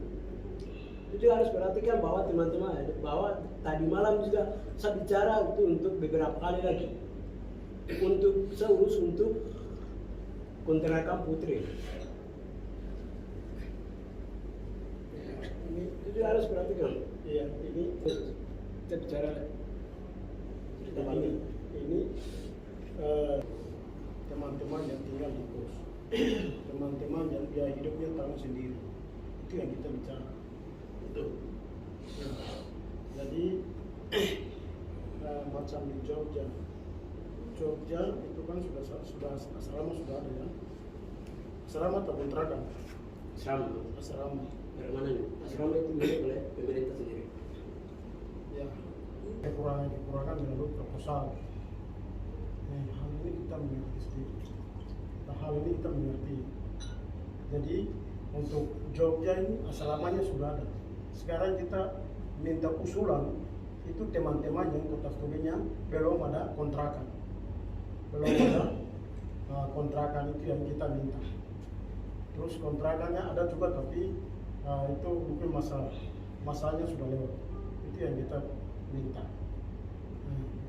itu harus perhatikan bahwa teman-teman bahwa tadi malam juga saya bicara untuk beberapa kali lagi untuk saya urus untuk kontrakan putri. Ini itu harus perhatikan. Iya, ini Kita bicara ini teman-teman yang tinggal di kos, teman-teman yang biaya hidupnya tanggung sendiri, itu yang kita bicara. itu. Ya. Jadi macam di Jogja, Jogja itu kan sudah asrama sudah ada ya. Asrama atau kontrakan? Asrama. Dari mana nih? Asrama itu milik oleh pemerintah sendiri. Ya, kekurangan menurut proposal. Hal ini kita mengerti sedikit. Hal ini kita mengerti. Jadi untuk Jogja ini asramanya sudah ada. Sekarang kita minta usulan itu teman-teman yang kota studinya belum ada kontrakan. Belum ada kontrakan itu yang kita minta. Terus kontrakannya ada juga tapi itu mungkin masanya sudah lewat. Itu yang kita minta.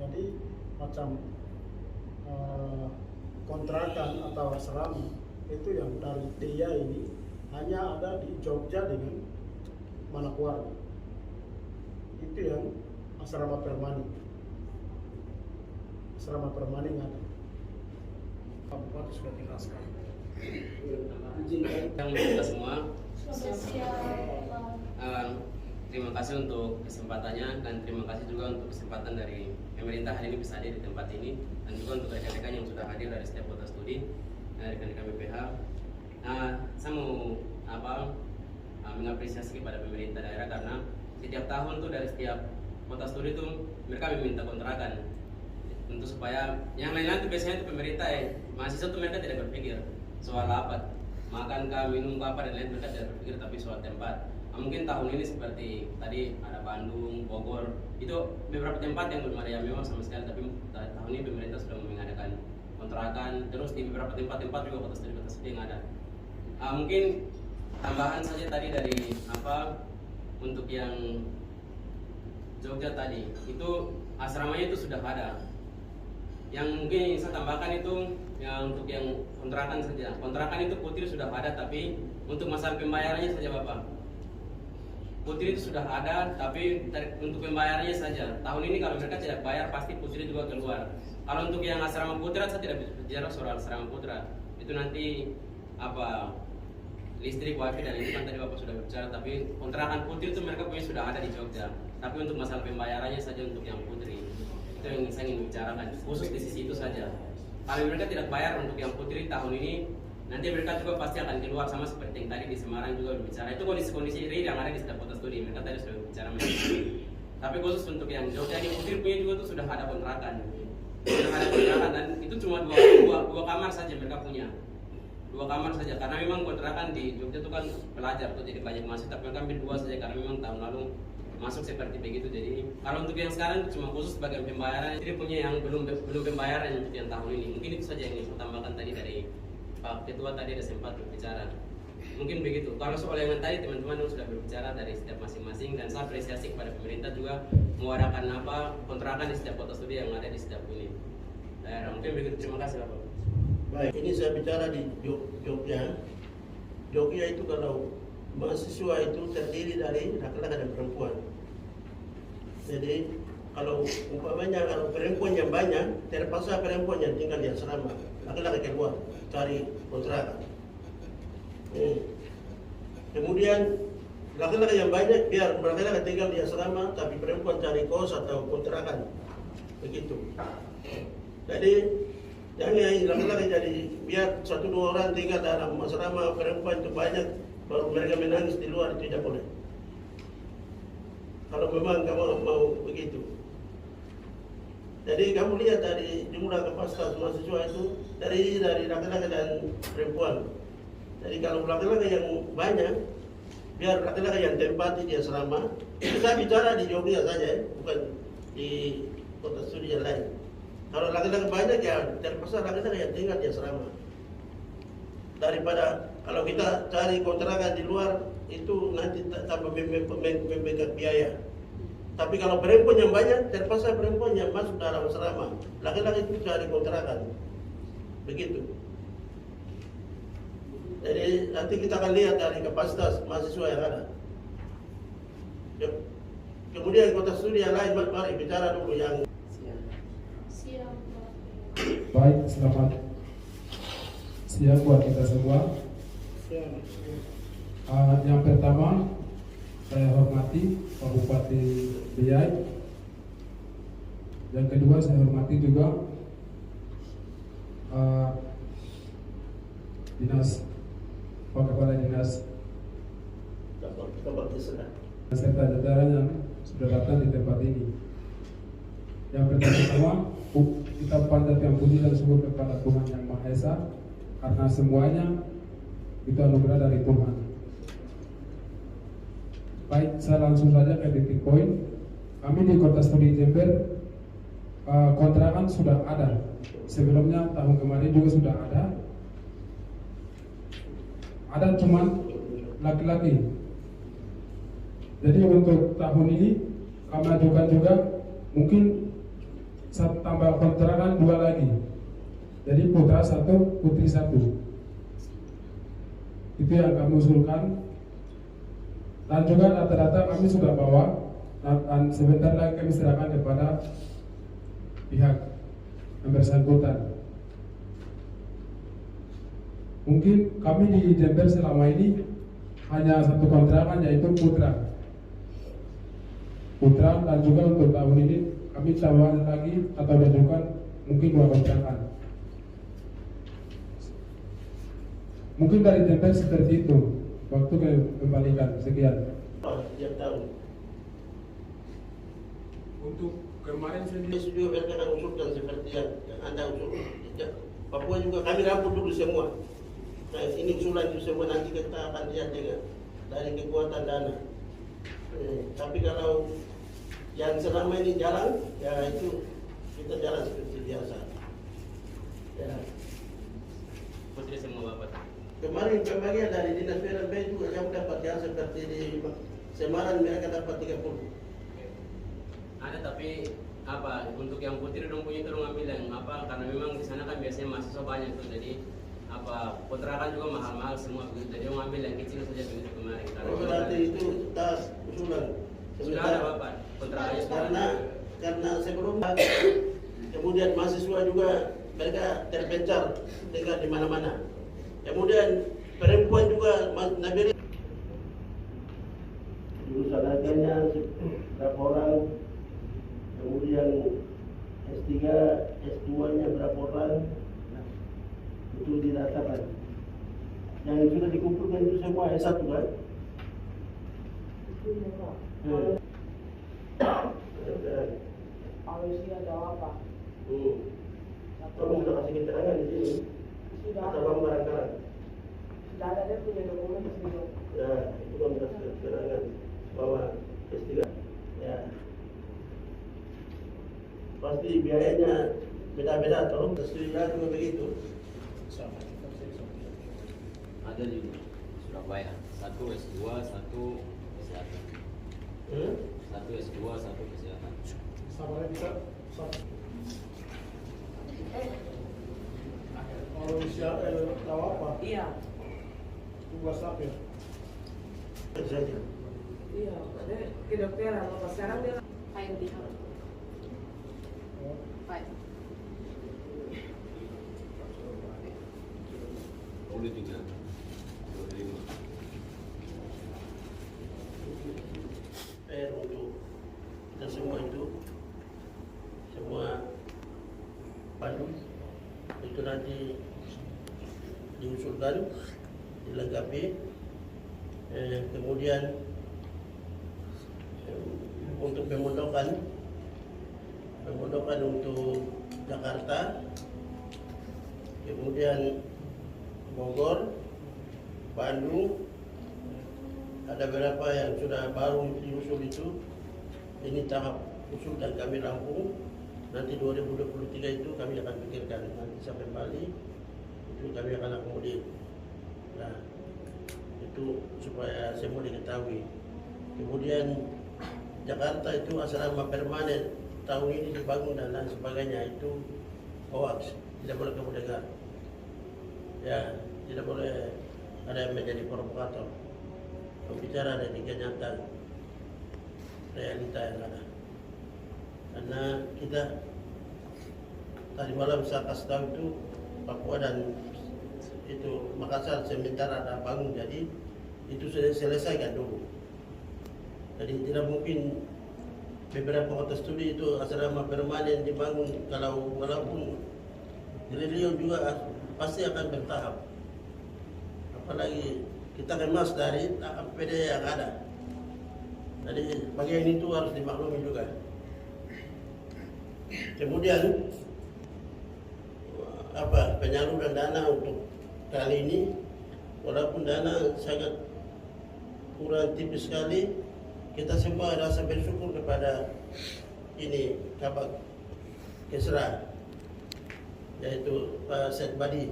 Jadi macam kontrakan atau asrama itu yang dari dia ini hanya ada di Jogja dengan Manokwari. Itu yang asrama permanen. Asrama permanen ada. Bupati sudah jelaskan. Yang kita semua. Terima kasih untuk kesempatannya dan terima kasih juga untuk kesempatan dari pemerintah hari ini bisa hadir di tempat ini dan juga untuk rekan-rekan yang sudah hadir dari setiap kota studi dari rekan-rekan BPH. Saya mau mengapresiasi kepada pemerintah daerah karena setiap tahun tuh dari setiap kota studi itu mereka meminta kontrakan untuk supaya yang lain-lain tuh biasanya itu pemerintah mahasiswa tuh mereka tidak berpikir soal apa makan kah, minum apa dan lain mereka tidak berpikir tapi soal tempat. Mungkin tahun ini seperti tadi ada Bandung, Bogor, itu beberapa tempat yang belum ada yang mewah sama sekali, tapi tahun ini pemerintah sudah mengadakan kontrakan, terus di beberapa tempat-tempat juga kota studi yang ada. Mungkin tambahan saja tadi dari untuk yang Jogja tadi, itu asramanya itu sudah ada. Yang mungkin saya tambahkan itu untuk yang kontrakan saja. Kontrakan itu Putri sudah ada, tapi untuk masalah pembayarannya saja Bapak. Putri itu sudah ada, tapi untuk pembayarannya saja. Tahun ini kalau mereka tidak bayar, pasti Putri juga keluar. Kalau untuk yang asrama putra, saya tidak bicara soal asrama putra. Itu nanti listrik, wifi dan itu kan tadi Bapak sudah bicara. Tapi kontrakan Putri itu mereka punya sudah ada di Jogja. Tapi untuk masalah pembayarannya saja untuk yang Putri. Itu yang saya ingin bicarakan, khusus di sisi itu saja. Kalau mereka tidak bayar untuk yang Putri tahun ini, nanti mereka juga pasti akan keluar sama seperti yang tadi di Semarang juga berbicara. Itu kondisi real yang ada di setiap kota studi. Mereka tadi sudah berbicara. Tapi khusus untuk yang Jogja ini Putri punya juga tuh sudah ada kontrakan. Sudah ada kontrakan dan itu cuma dua kamar saja mereka punya. 2 kamar saja karena memang kontrakan di Jogja itu kan pelajar tuh jadi banyak masuk, tapi mereka ambil 2 saja karena memang tahun lalu masuk seperti begitu. Jadi kalau untuk yang sekarang cuma khusus bagian pembayaran, jadi punya yang belum pembayaran untuk yang tahun ini. Mungkin itu saja yang ingin saya tambahkan tadi dari Pak Ketua tadi ada sempat berbicara. Mungkin begitu. Kalau soal yang tadi teman-teman sudah berbicara dari setiap masing-masing dan saya apresiasi kepada pemerintah juga mengadakan kontrakan di setiap kota studi yang ada di setiap daerah. Mungkin begitu. Terima kasih Bapak. Baik, ini saya bicara di Jogja. Jogja itu kalau mahasiswa itu terdiri dari laki-laki dan perempuan. Jadi kalau umpamanya kalau perempuan yang banyak, terpaksa perempuan yang tinggal di asrama, laki-laki keluar cari kontrakan. Kemudian laki-laki yang banyak biar laki-laki tinggal di asrama, tapi perempuan cari kos atau kontrakan, begitu. Jadi jangan laki-laki jadi biar 1-2 orang tinggal dalam asrama, perempuan itu banyak, baru mereka menangis di luar, itu tidak boleh. Kalau memang kamu mau begitu. Jadi kamu lihat dari jumlah kapasitas mahasiswa itu dari laki-laki dan perempuan. Jadi kalau laki-laki yang banyak, biar laki-laki yang tempati di asrama. Kita bicara di Jogja saja, bukan di kota studi yang lain. Kalau laki-laki banyak ya terpaksa laki-laki yang tinggal di asrama. Daripada kalau kita cari kontrakan di luar itu nanti tambah membengkak biaya. Tapi kalau perempuan yang banyak terpaksa perempuan yang masuk dalam asrama. Laki-laki itu cari kontrakan. Begitu. Jadi nanti kita akan lihat dari kapasitas mahasiswa yang ada. Kemudian kota studi yang lain, mari bicara dulu yang baik. Selamat siang buat kita semua. Yang pertama saya hormati Pak Bupati Biai. Yang kedua saya hormati juga dinas kepala dinas serta jajaran yang sudah datang di tempat ini. Yang pertama, kita panjatkan puji dan syukur kepada Tuhan Yang Maha Esa karena semuanya itu anugerah dari Tuhan. Baik, saya langsung saja ke titik poin. Kami di Kota Studi Jember kontrakan sudah ada. Sebelumnya tahun kemarin juga sudah ada. Ada cuman laki-laki. Jadi untuk tahun ini kami ajukan juga mungkin tambah kontrakan 2 lagi. Jadi putra 1, putri 1. Itu yang kami usulkan. Dan juga data-data kami sudah bawa dan sebentar lagi kami serahkan kepada pihak yang bersangkutan. Mungkin kami di Jember selama ini hanya 1 kontrakan yaitu putra dan juga untuk tahun ini kami tambah lagi atau ajukan mungkin 2 kontrakan. Mungkin dari Jember seperti itu. Waktu kembalikan sekian. Setiap tahun. Untuk kemarin Ini juga mereka usulkan seperti yang Anda usulkan. Papua juga kami rampung dulu semua. Nah, ini usulan itu semua nanti kita akan lihat dengan dari kekuatan dana. Tapi kalau yang selama ini jalan, ya itu kita jalan seperti biasa. Ya. Putri semua Bapak. Kemarin pembagian dari Dinas PLB juga yang dapat yang seperti di Semarang mereka dapat 30. Ada tapi apa untuk yang putri dong punya itu dong ambil yang apa karena memang di sana kan biasanya mahasiswa banyak tuh jadi apa kontrakan juga mahal-mahal semua begitu jadi mau ambil yang kecil saja begitu kemarin. Berarti itu tas usulan. Sudah ada Bapak kontrakannya karena sebelumnya kemudian mahasiswa juga mereka terpencar tinggal di mana-mana. Kemudian perempuan juga Nabiri jurusan agamanya berapa orang, kemudian S3, S2-nya berapa orang, itu diratakan. Yang sudah dikumpulkan itu semua S1 kan? Kalau sih ada apa? Kamu sudah kasih keterangan di sini? Sudah. Atau kamu barang-barang? Sudah ada, dia punya dokumen di sini. Ya, itu kamu kasih keterangan bahwa S3. Ya. Pasti biayanya beda-beda, tolong tersedia juga begitu. Ada di Surabaya, 1 S2, 1 kesehatan. 1 S2, 1 kesehatan. Sabarnya bisa. Kalau siapa tahu apa? Iya. Tugas apa ya? Saja. Iya, ada kedokteran. Kalau sekarang dia INT. Baik. Boleh juga. Untuk kita semua itu semua Bandung itu nanti diusulkan dilengkapi kemudian untuk pemondokan untuk Jakarta, kemudian Bogor, Bandung, ada beberapa yang sudah baru diusul itu. Ini tahap usul dan kami rampung. Nanti 2023 itu kami akan pikirkan. Nanti sampai Bali itu kami akan akomodir. Nah, itu supaya semua diketahui. Kemudian Jakarta itu asrama permanen tahun ini dibangun dan lain sebagainya, itu hoax, tidak boleh kamu dengar. Ya, tidak boleh ada yang menjadi provokator. Bicara dari kenyataan realita yang ada. Karena kita tadi malam saya kasih tahu itu Papua dan itu Makassar sementara ada bangun, jadi itu sudah selesaikan dulu. Jadi tidak mungkin beberapa kota studi itu asrama permanen dibangun kalau walaupun beliau juga pasti akan bertahap. Apalagi kita kemas dari APD yang ada. Jadi bagian itu harus dimaklumi juga. Kemudian penyaluran dana untuk kali ini, walaupun dana sangat kurang tipis sekali, kita semua rasa bersyukur kepada ini Kabag Kesra, yaitu Pak Setbadi,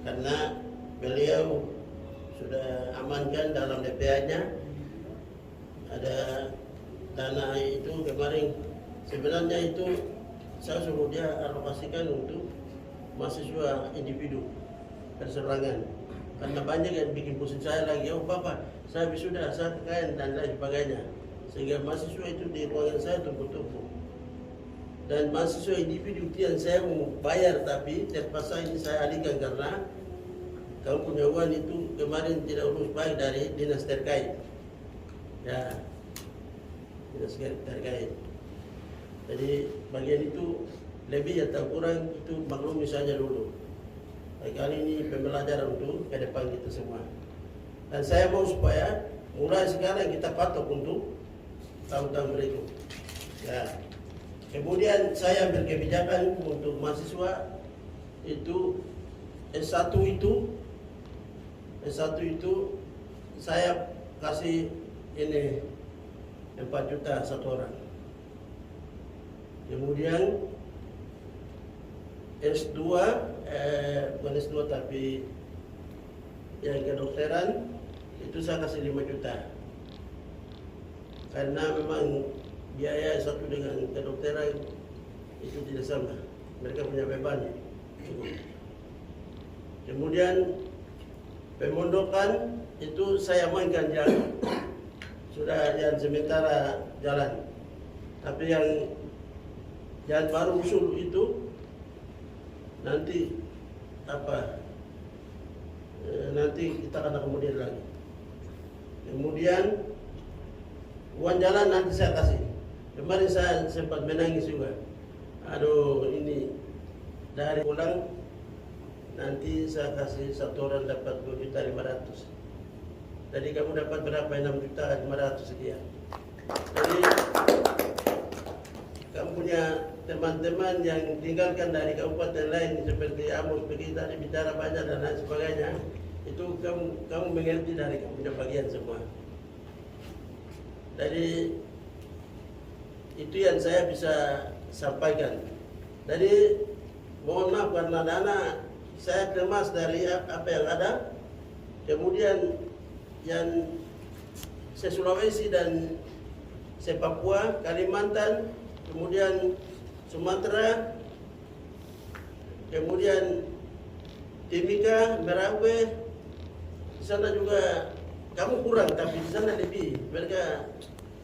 karena beliau sudah amankan dalam DPA-nya ada dana itu kemarin. Sebenarnya itu saya suruh dia alokasikan untuk mahasiswa individu perseorangan, karena banyak yang bikin pusing saya lagi, oh Bapak saya wisuda, saya kekayaan dan lain sebagainya, sehingga mahasiswa itu di ruangan saya tumpuk-tumpuk. Dan mahasiswa individu itu yang saya mau bayar, tapi terpaksa ini saya alihkan karena kamu punya uang itu kemarin tidak urus baik dari dinas terkait. Ya, dinas terkait. Jadi bagian itu lebih atau kurang itu maklumi saja dulu. Kali ini pembelajaran untuk ke depan kita semua. Dan saya mau supaya mulai sekarang kita patok untuk tahun-tahun berikut. Ya. Kemudian saya ambil kebijakan untuk mahasiswa itu S1 itu saya kasih ini 4 juta satu orang. Kemudian S2 bukan S2 tapi yang kedokteran itu saya kasih 5 juta. Karena memang biaya S1 dengan kedokteran itu tidak sama. Mereka punya beban. Kemudian pemondokan itu saya mainkan yang sudah yang sementara jalan. Tapi yang baru usul itu nanti nanti kita akan kemudian lagi. Kemudian uang jalan nanti saya kasih. Kemarin saya sempat menangis juga. Aduh, ini dari pulang nanti saya kasih satu orang dapat 2.500.000. Jadi kamu dapat berapa? 6.500.000 sekian. Jadi kamu punya teman-teman yang tinggalkan dari kabupaten lain seperti Amos pergi tadi bicara banyak dan lain sebagainya, itu kamu mengerti dari kamu punya bagian semua. Jadi itu yang saya bisa sampaikan. Jadi mohon maaf karena dana saya kemas dari apa yang ada. Kemudian yang se-Sulawesi dan se-Papua, Kalimantan, kemudian Sumatera, kemudian Timika, Merauke, di sana juga kamu kurang, tapi di sana lebih. Mereka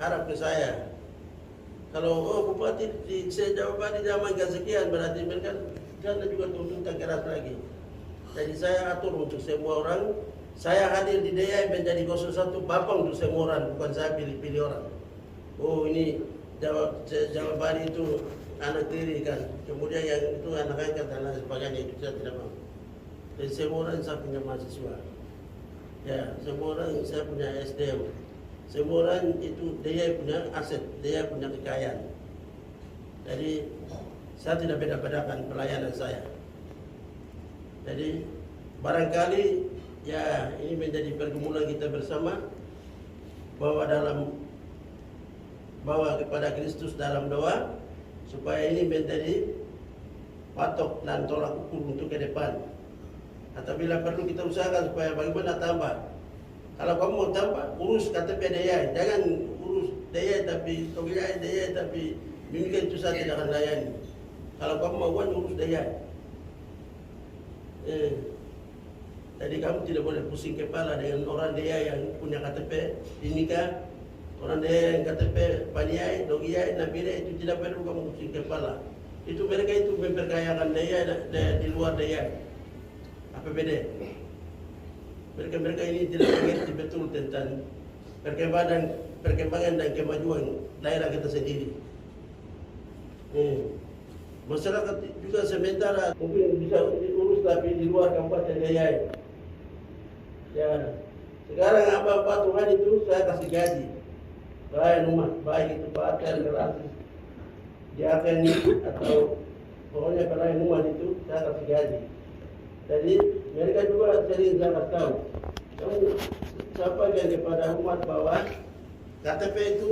harap ke saya. Kalau Bupati di Jawa Barat diamankan sekian, berarti mereka di sana juga tuntutan keras lagi. Jadi saya atur untuk semua orang. Saya hadir di DAI menjadi 01 Bapak untuk semua orang, bukan saya pilih-pilih orang. Oh ini Jawa Barat itu anak tiri kan, kemudian yang itu anak angkat dan lain sebagainya, itu saya tidak mau. Jadi semua orang saya punya mahasiswa, ya semua orang saya punya SDM, semua orang itu dia punya aset, dia punya kekayaan. Jadi saya tidak beda-bedakan pelayanan saya. Jadi barangkali ya ini menjadi pergumulan kita bersama, bawa kepada Kristus dalam doa supaya ini menjadi patok dan tolak ukur untuk ke depan. Atau bila perlu kita usahakan supaya bagaimana tambah. Kalau kamu mau tambah, urus KTP DAI, jangan urus DAI tapi Togiai DAI tapi Mimika itu saya tidak akan layani. Kalau kamu mau uang urus DAI. Jadi kamu tidak boleh pusing kepala dengan orang DAI yang punya KTP Mimika. Orang dia yang KTP Paniai, Dogiai, Nabire itu tidak perlu kamu pusing kepala. Itu mereka itu memperkayakan daya di luar daya APBD. Mereka ini tidak mengerti betul tentang perkembangan dan kemajuan daerah kita sendiri. masyarakat juga sementara mungkin bisa diurus tapi di luar Kabupaten Deiyai. Ya, sekarang apa Tuhan itu saya kasih gaji, baik itu paten gratis, diaken atau pokoknya pelayan rumah itu saya kasih gaji. Jadi mereka juga sering saya kasih tahu, kamu sampaikan kepada umat bahwa KTP itu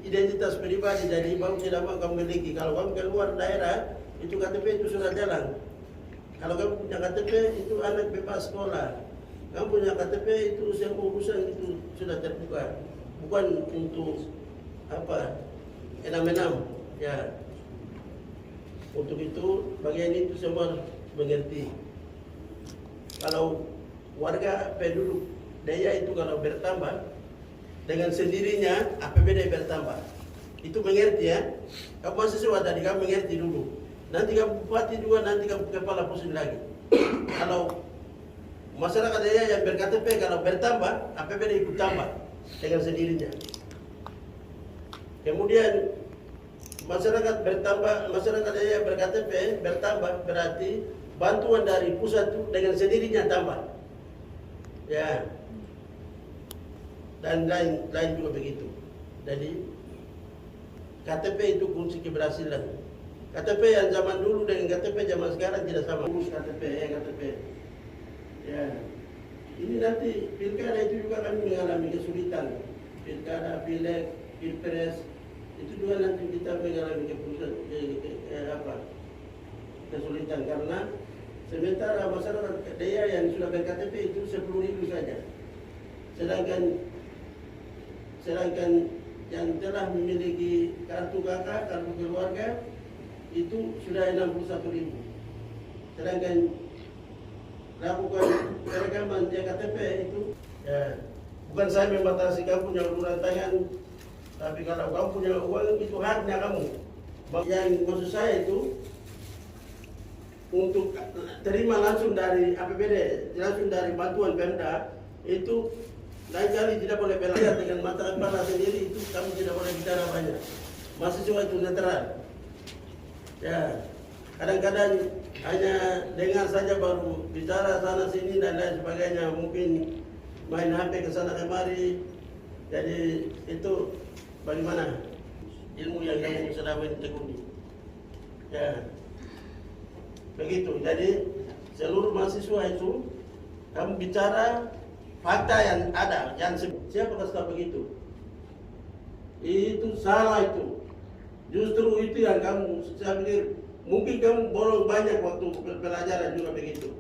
identitas pribadi, jadi mau tidak mau kamu miliki. Kalau kamu keluar daerah, itu KTP itu sudah jalan. Kalau kamu punya KTP itu anak bebas sekolah. Kamu punya KTP itu semua urusan itu sudah terbuka. Bukan untuk apa enam-enam. Ya. Untuk itu bagian itu semua mengerti. Kalau warga penduduk Deiyai itu kalau bertambah, dengan sendirinya APBD bertambah. Itu mengerti ya. Kamu mahasiswa tadi kamu mengerti dulu. Nanti kamu bupati juga, nanti kamu kepala pusing lagi. Kalau masyarakat Deiyai yang ber-KTP kalau bertambah, APBD ikut tambah dengan sendirinya. Kemudian masyarakat bertambah, masyarakat Deiyai ber-KTP bertambah, berarti bantuan dari pusat itu dengan sendirinya tambah. Ya. Dan lain juga begitu. Jadi KTP itu kunci keberhasilan. KTP yang zaman dulu dengan KTP zaman sekarang tidak sama. Urus KTP. Ya. Ini nanti pilkada itu juga kami mengalami kesulitan. Pilkada, pileg, pilpres itu juga nanti kita mengalami kesulitan karena sementara masyarakat Deiyai yang sudah ber-KTP itu 10.000 saja. Sedangkan yang telah memiliki kartu KK, kartu keluarga itu sudah 61.000. Sedangkan lakukan perekaman KTP itu ya, bukan saya membatasi kamu punya uluran tangan, tapi kalau kamu punya uang itu haknya kamu. Yang maksud saya itu untuk terima langsung dari APBD, langsung dari bantuan Pemda itu lain kali tidak boleh belajar dengan mata kepala sendiri, itu kamu tidak boleh bicara banyak. Mahasiswa itu netral. Ya, kadang-kadang hanya dengar saja baru bicara sana sini dan lain sebagainya, mungkin main HP ke sana kemari. Jadi itu bagaimana ilmu yang kamu selama ini tekuni. Ya, begitu. Jadi seluruh mahasiswa itu kamu bicara fakta yang ada, yang siapa kata begitu? Itu salah itu. Justru itu yang kamu, saya pikir mungkin kamu bolong banyak waktu pelajaran juga begitu.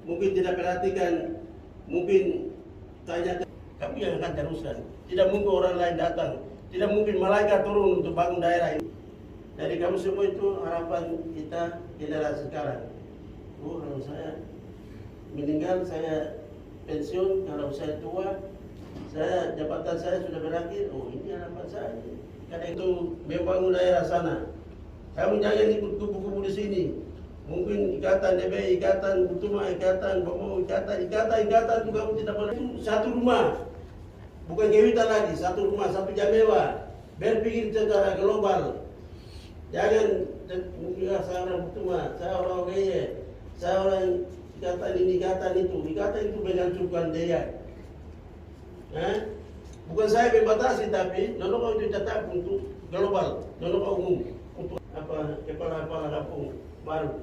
Mungkin tidak perhatikan, mungkin tanya kamu yang akan teruskan. Tidak mungkin orang lain datang, tidak mungkin malaikat turun untuk bangun daerah ini. Jadi kamu semua itu harapan kita generasi sekarang. Oh, kalau saya meninggal, saya pensiun, kalau saya tua, jabatan saya sudah berakhir. Oh, ini harapan saya. Karena itu membangun daerah sana. Kamu jangan ikut kubu-kubu di sini. Mungkin ikatan DBI, ikatan Butuma, ikatan Bomo, ikatan itu kamu tidak boleh. Itu satu rumah, bukan kewitan lagi. Satu rumah, satu jamewa. Berpikir secara global. Jangan mungkin saya orang Butuma, saya orang Deiyai, saya orang ikatan ini, ikatan itu menghancurkan Deiyai. Bukan saya membatasi, tapi Nonoko itu tetap untuk global, Nonoko umum, untuk kepala kampung baru.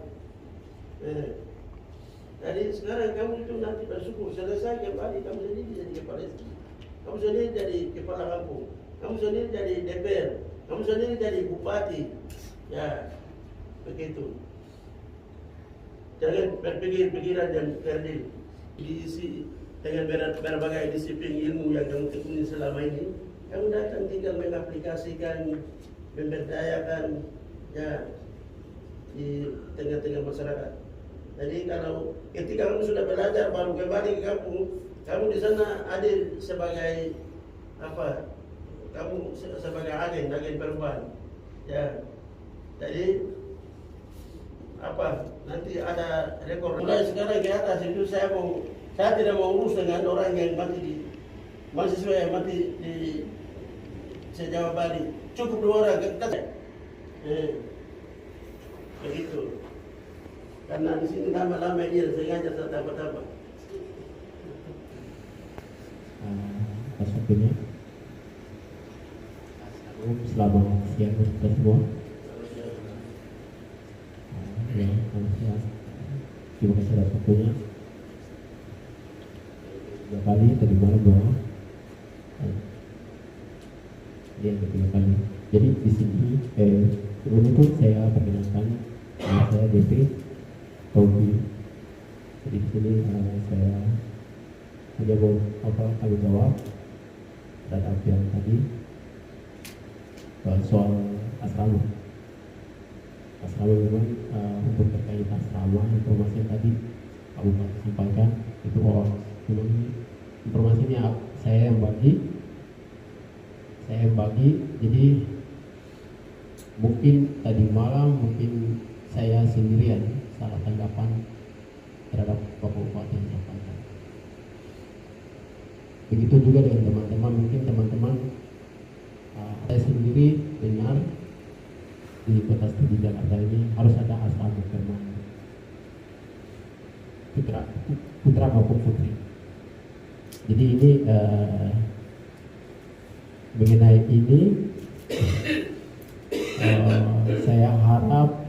Jadi sekarang kamu itu nanti bersyukur selesai kembali kamu sendiri jadi kepala desa, kamu sendiri jadi kepala kampung, kamu sendiri jadi DPR, kamu sendiri jadi bupati, ya begitu. Jangan berpikir pikiran yang kerdil, diisi dengan berbagai disiplin ilmu yang kamu tekuni selama ini. Kamu datang tinggal mengaplikasikan, memberdayakan ya di tengah-tengah masyarakat. Jadi kalau ketika kamu sudah belajar baru kembali ke kampung, kamu di sana hadir sebagai apa? Kamu sebagai agen perubahan. Ya, jadi apa? Nanti ada rekor. Mulai sekarang ke atas itu saya tidak mau urus dengan orang yang mati di mahasiswa yang mati di Jawa Bali. Cukup 2 orang. begitu. Karena di sini lama-lama dia sengaja saya tambah-tambah. Atas waktunya. Selamat siang kita semua. Ya, selamat siang. Terima kasih atas waktunya. 2 kali tadi malam doa. Ini yang ketiga kali. Jadi di sini sebelum itu saya perkenalkan nama saya DP Tobi. Jadi di sini saya hanya mau tanggung jawab terhadap yang tadi soal asrama. Asrama memang untuk terkait asrama informasi yang tadi Pak Bupati sampaikan itu memang informasinya saya yang bagi, jadi mungkin tadi malam mungkin saya sendirian salah tanggapan terhadap Pak Bupati yang sampaikan. Begitu juga dengan teman-teman, mungkin teman-teman saya sendiri dengar di Kota Studi Jakarta ini harus ada asrama permanen putra maupun putri. Jadi ini mengenai ini saya harap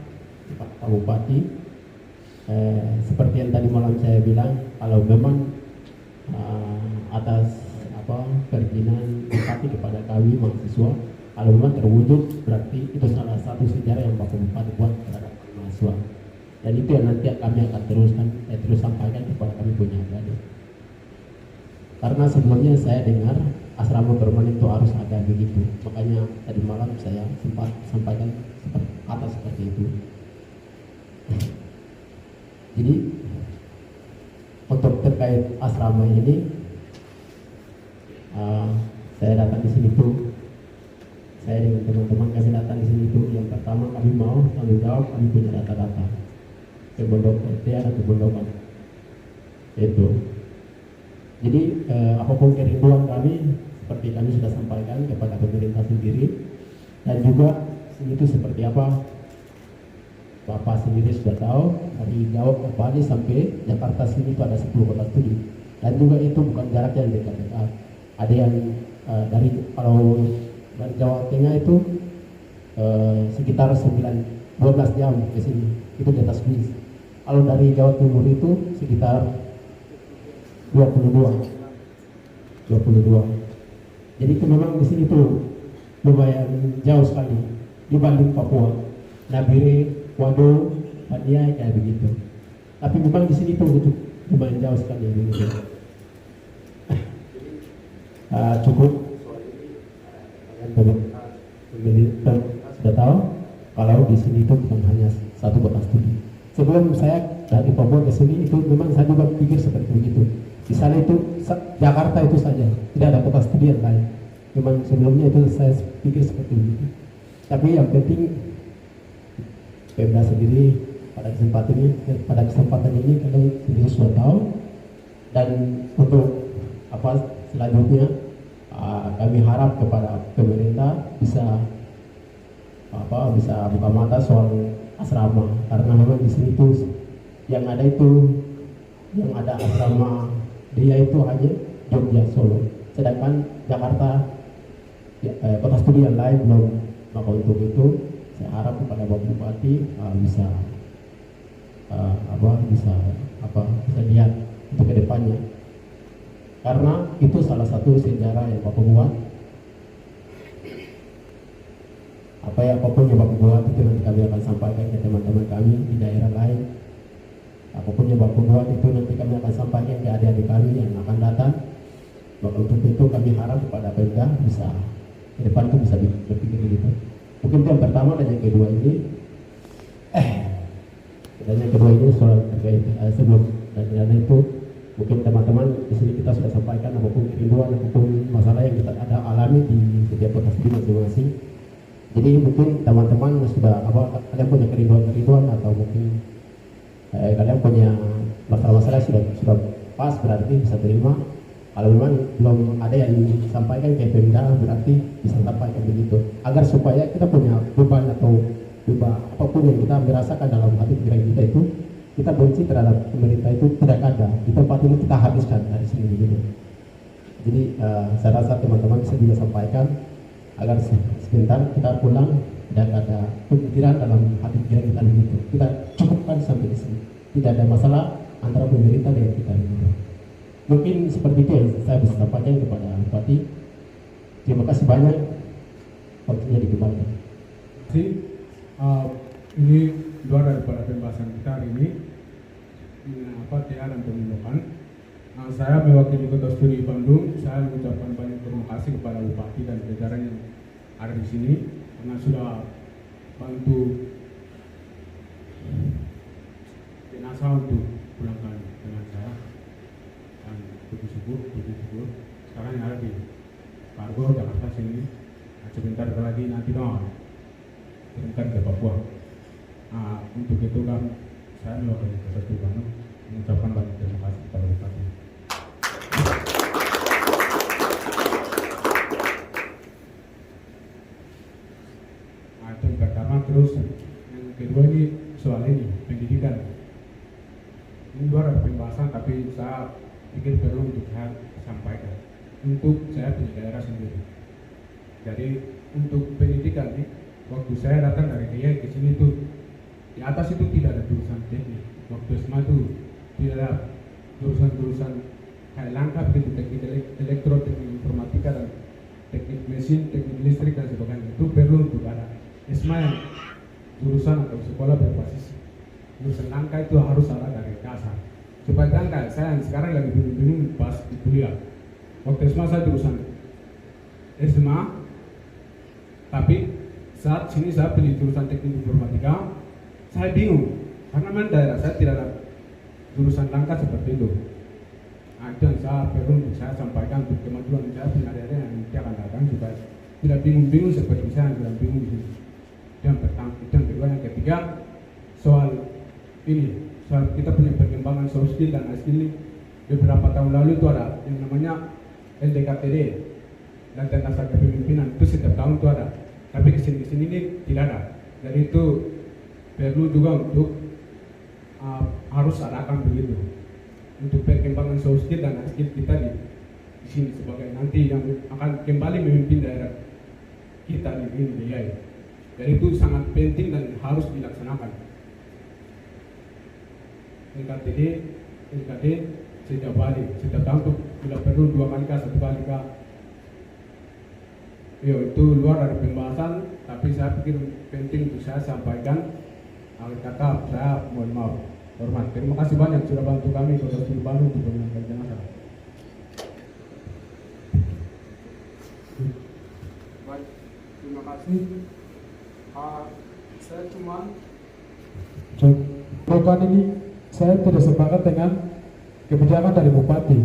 Pak Bupati seperti yang tadi malam saya bilang, kalau memang atas perizinan Bupati kepada kami mahasiswa, kalau memang terwujud berarti itu salah satu sejarah yang Bapak Bupati buat terhadap mahasiswa, dan itu yang nanti kami akan terus sampaikan kepada kami punya adik. Karena sebelumnya saya dengar asrama permanen itu harus ada begitu, makanya tadi malam saya sempat sampaikan seperti itu. Jadi untuk terkait asrama ini, saya datang di sini tuh, saya dengan teman-teman kami datang di sini tuh, yang pertama kami mau tanggung jawab, kami punya data-data kebondok RT atau kebondokan itu. Jadi apapun kerinduan kami, seperti kami sudah sampaikan kepada pemerintah sendiri, dan juga itu seperti apa Bapak sendiri sudah tahu, dari Jawa ke Bali sampai Jakarta sini itu ada 10 kota studi, dan juga itu bukan jarak yang dekat-dekat. Ada yang dari Jawa Tengah itu sekitar 12 jam ke sini, itu di atas bis. Kalau dari Jawa Timur itu sekitar 22. Jadi itu memang di sini tuh lumayan jauh sekali dibanding Papua, Nabire, Wado, Padia kayak begitu. Tapi memang di sini tuh lumayan jauh sekali begitu. Cukup pemerintah sudah tahu kalau di sini itu bukan hanya satu kota studi. Sebelum saya dari Papua ke sini itu memang saya juga pikir seperti begitu. Di sana itu Jakarta itu saja, tidak ada kota studi yang lain. Memang sebelumnya itu saya pikir seperti begitu. Tapi yang penting Pemda sendiri pada kesempatan ini kalian sendiri sudah tahu, dan untuk selanjutnya kami harap kepada pemerintah bisa buka mata soal asrama, karena memang di sini tuh yang ada asrama dia itu hanya Jogja, Solo, sedangkan Jakarta kota studi yang lain belum. Maka untuk itu saya harap kepada Bapak Bupati bisa lihat untuk kedepannya, karena itu salah satu sejarah yang Bapak buat. Apapun yang Bapak buat itu nanti kami akan sampaikan ke teman-teman kami di daerah lain. Apapun yang Bapak buat itu nanti kami akan sampaikan ke adik-adik kami yang akan datang. Maka untuk itu kami harap kepada Pemda bisa ke depan itu bisa berpikir begitu. Mungkin itu yang pertama, dan yang kedua ini soal terkait sebelum dan itu mungkin teman-teman di sini kita sudah sampaikan apapun kerinduan, apapun masalah yang kita ada alami di setiap kota studi masing-masing. Jadi mungkin teman-teman sudah kalian punya kerinduan atau mungkin kalian punya masalah-masalah sudah pas, berarti bisa terima. Kalau memang belum ada yang disampaikan ke Pemda, berarti bisa sampaikan begitu, agar supaya kita punya beban atau ubah apapun yang kita merasakan dalam hati pikiran kita itu, kita benci terhadap pemerintah itu tidak ada. Di tempat ini kita habiskan dari sini begitu. Jadi saya rasa teman-teman bisa juga sampaikan agar sebentar kita pulang dan ada pemikiran dalam hati pikiran kita begitu. Kita cukupkan sampai di sini. Tidak ada masalah antara pemerintah dengan kita begitu. Mungkin seperti itu yang saya bisa sampaikan kepada Bupati. Terima kasih banyak. Waktunya dikembalikan. Ini luar daripada pembahasan kita hari ini. Dan pemilukan. Saya mewakili Kota Studi Bandung. Saya mengucapkan banyak terima kasih kepada Bupati dan jajaran yang ada di sini karena sudah bantu jenazah untuk pulangkan dengan saya dan puji syukur. Sekarang yang ada di Kargo Jakarta sini. Sebentar lagi nanti kirimkan ke Papua. Untuk itu kan saya mewakili Kota Studi Bandung mengucapkan banyak terima kasih kepada Bupati. Itu yang pertama. Terus yang kedua ini soal ini pendidikan. Ini luar dari pembahasan tapi saya pikir perlu untuk saya sampaikan untuk saya punya daerah sendiri. Jadi untuk pendidikan nih, waktu saya datang dari DIY ke sini tuh di atas itu tidak ada jurusan teknik. Waktu SMA itu tidak ada jurusan kayak lengkap gitu, teknik elektro, teknik informatika dan teknik mesin, teknik listrik dan sebagainya. Itu perlu untuk ada SMA yang jurusan atau sekolah berbasis jurusan langka itu harus ada dari dasar. Supaya kan saya yang sekarang lagi bingung pas di kuliah. Waktu SMA saya jurusan SMA, tapi saat sini saya pilih jurusan teknik informatika, saya bingung karena memang daerah saya tidak ada jurusan langka seperti itu. Itu yang saya perlu untuk saya sampaikan untuk kemajuan saya punya daerah yang nanti akan datang supaya tidak bingung-bingung seperti saya yang tidak bingung di sini. Yang pertama, itu yang kedua. Yang ketiga soal kita punya perkembangan soft skill dan hard skill ini. Beberapa tahun lalu itu ada yang namanya LDKTD dan tentang kepemimpinan, itu setiap tahun itu ada, tapi kesini ini tidak ada. Jadi itu perlu juga untuk harus adakan begitu untuk perkembangan soft skill dan hard skill kita di sini sebagai nanti yang akan kembali memimpin daerah kita di DIY. Jadi itu sangat penting dan harus dilaksanakan. LKD setiap hari, setiap tahun itu tidak perlu 2 kali kah, 1 kali kah. Itu luar dari pembahasan, tapi saya pikir penting untuk saya sampaikan. Akhir kata saya mohon maaf, hormat. Terima kasih banyak sudah bantu kami Kota Studi Bandung untuk menangkan jenazah. Baik, terima kasih. Saya bukan ini, saya tidak sepakat dengan kebijakan dari Bupati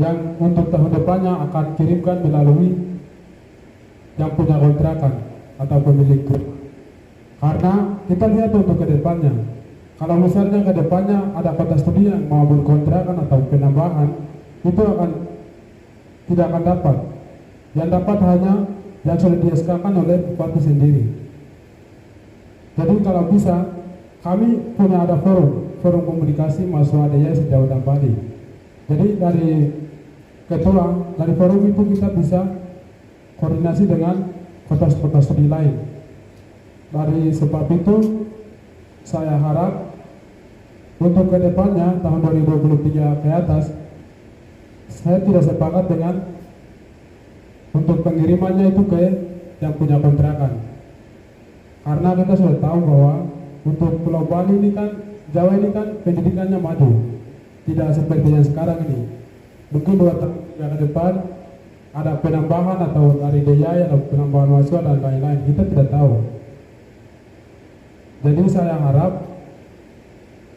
yang untuk tahun depannya akan kirimkan melalui yang punya kontrakan atau pemilik grup. Karena kita lihat untuk ke depannya, kalau misalnya ke depannya ada Kota Studi yang mau berkontrakan atau penambahan, itu tidak akan dapat. Yang dapat hanya yang sudah di-SK-kan oleh Bupati sendiri. Jadi kalau bisa, kami punya ada forum komunikasi mahasiswa DIY sejauh dan Bali. Jadi dari ketua dari forum itu kita bisa koordinasi dengan kota studi lain. Dari sebab itu saya harap untuk kedepannya tahun 2023 ke atas, saya tidak sepakat dengan untuk pengirimannya itu ke yang punya kontrakan. Karena kita sudah tahu bahwa untuk Pulau Bali ini kan, Jawa ini kan pendidikannya maju, tidak seperti yang sekarang ini. Mungkin 2 tahun ke depan ada penambahan atau dari DIY atau penambahan mahasiswa dan lain-lain, kita tidak tahu. Jadi saya harap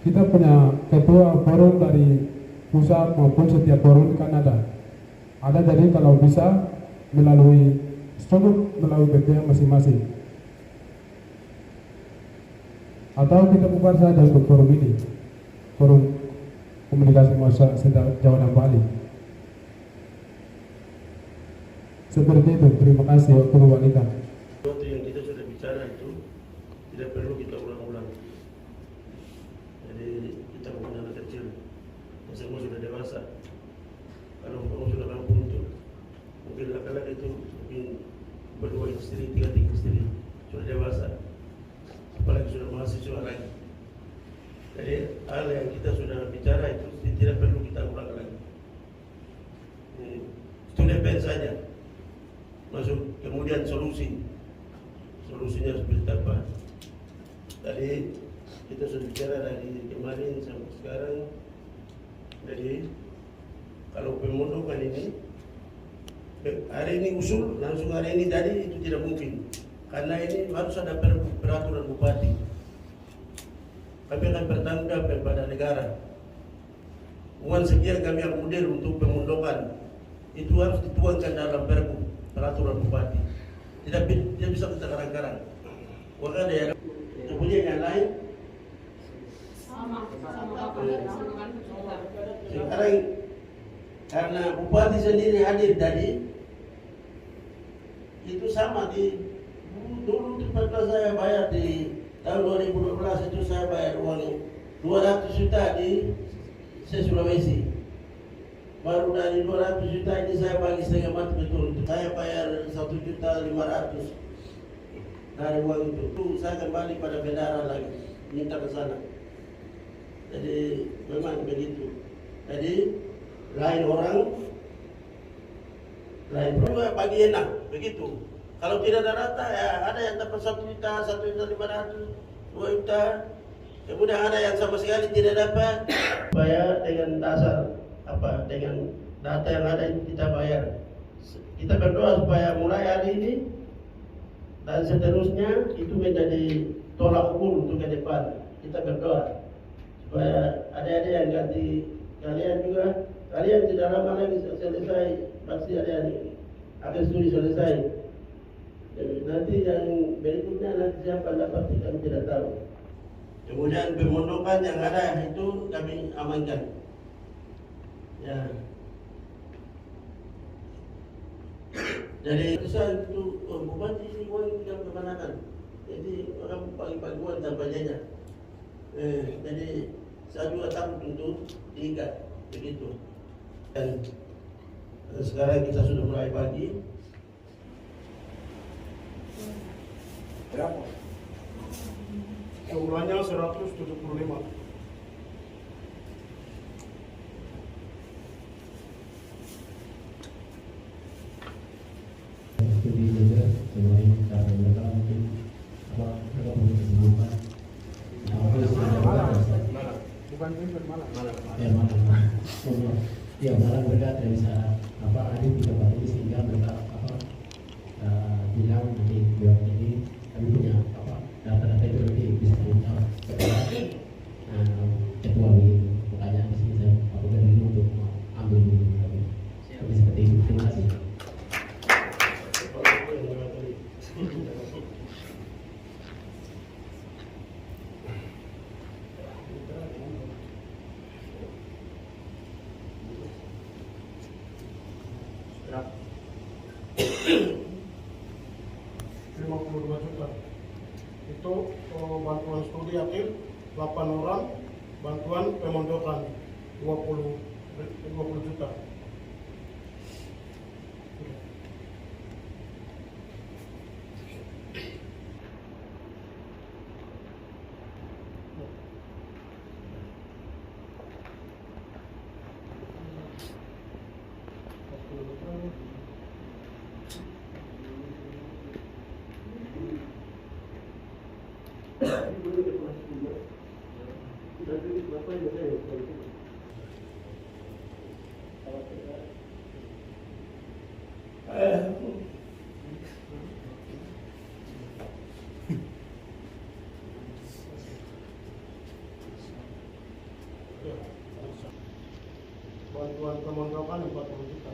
kita punya ketua forum dari pusat maupun setiap forum kan ada. Jadi kalau bisa melalui BPM masing-masing. Atau kita buka saja untuk forum ini, forum komunikasi mahasiswa Jawa dan Bali. Seperti itu, terima kasih waktu memberikan. Waktu yang kita sudah bicara itu tidak perlu kita ulang-ulang. Jadi kita bukan anak kecil, yang semua sudah dewasa. Kalau kamu sudah mampu untuk mungkin laki-laki itu mungkin berdua istri, tiga istri, sudah dewasa, apalagi sudah mahasiswa lagi. Jadi hal yang kita sudah bicara itu tidak perlu kita ulang lagi. Itu DPR saja. Masuk kemudian solusinya seperti apa. Tadi kita sudah bicara dari kemarin sampai sekarang. Jadi kalau pemondokan ini hari ini usul langsung hari ini tadi itu tidak mungkin, karena ini harus ada peraturan bupati. Kami akan bertanggung jawab kepada negara. Uang sekian kami akomodir untuk pemondokan itu harus dituangkan dalam peraturan bupati. Tidak bisa kita karang-karang. Maka daerah kemudian yang lain sekarang karena bupati sendiri hadir tadi itu sama di dulu tempat saya bayar di tahun 2012 itu saya bayar uang 200 juta di Sulawesi. Baru dari 200 juta ini saya bagi setengah mati betul. Saya bayar 1.500.000 dari uang itu. Saya kembali pada bendara lagi, minta ke sana. Jadi memang begitu. Jadi lain orang, lain juga bagi enak begitu. Kalau tidak ada data ya ada yang dapat 1 juta, 1.500.000, 2 juta. Kemudian ada yang sama sekali tidak dapat. Bayar dengan dasar apa? Dengan data yang ada kita bayar. Kita berdoa supaya mulai hari ini dan seterusnya itu menjadi tolak ukur untuk ke depan. Kita berdoa supaya ada yang ganti kalian juga. Kalian tidak lama lagi selesai, pasti ada yang akan studi selesai. Nanti yang berikutnya nanti siapa dapat kami tidak tahu. Kemudian pemondokan yang ada itu kami amankan. Ya. Jadi bisa itu bupati ini uang tidak kemanakan. Jadi orang pagi-pagi uang tanpa jejak. Jadi saya juga takut untuk diikat begitu. Dan sekarang kita sudah mulai pagi. Berapa? Jumlahnya 175. Studi juga selain cara mereka mungkin apa mereka punya kesempatan. Bukan malam. Ya malam mereka tidak bisa apa ada di tempat ini sehingga mereka apa bilang nanti buat ini kami punya apa data-data itu nanti bisa kita ketua ini makanya di sini saya lakukan ini untuk ambil ini tapi seperti itu. Terima kasih. Itu bantuan studi akhir 8 orang, bantuan pemondokan 20 juta. Bantuan pemondokan 40 juta.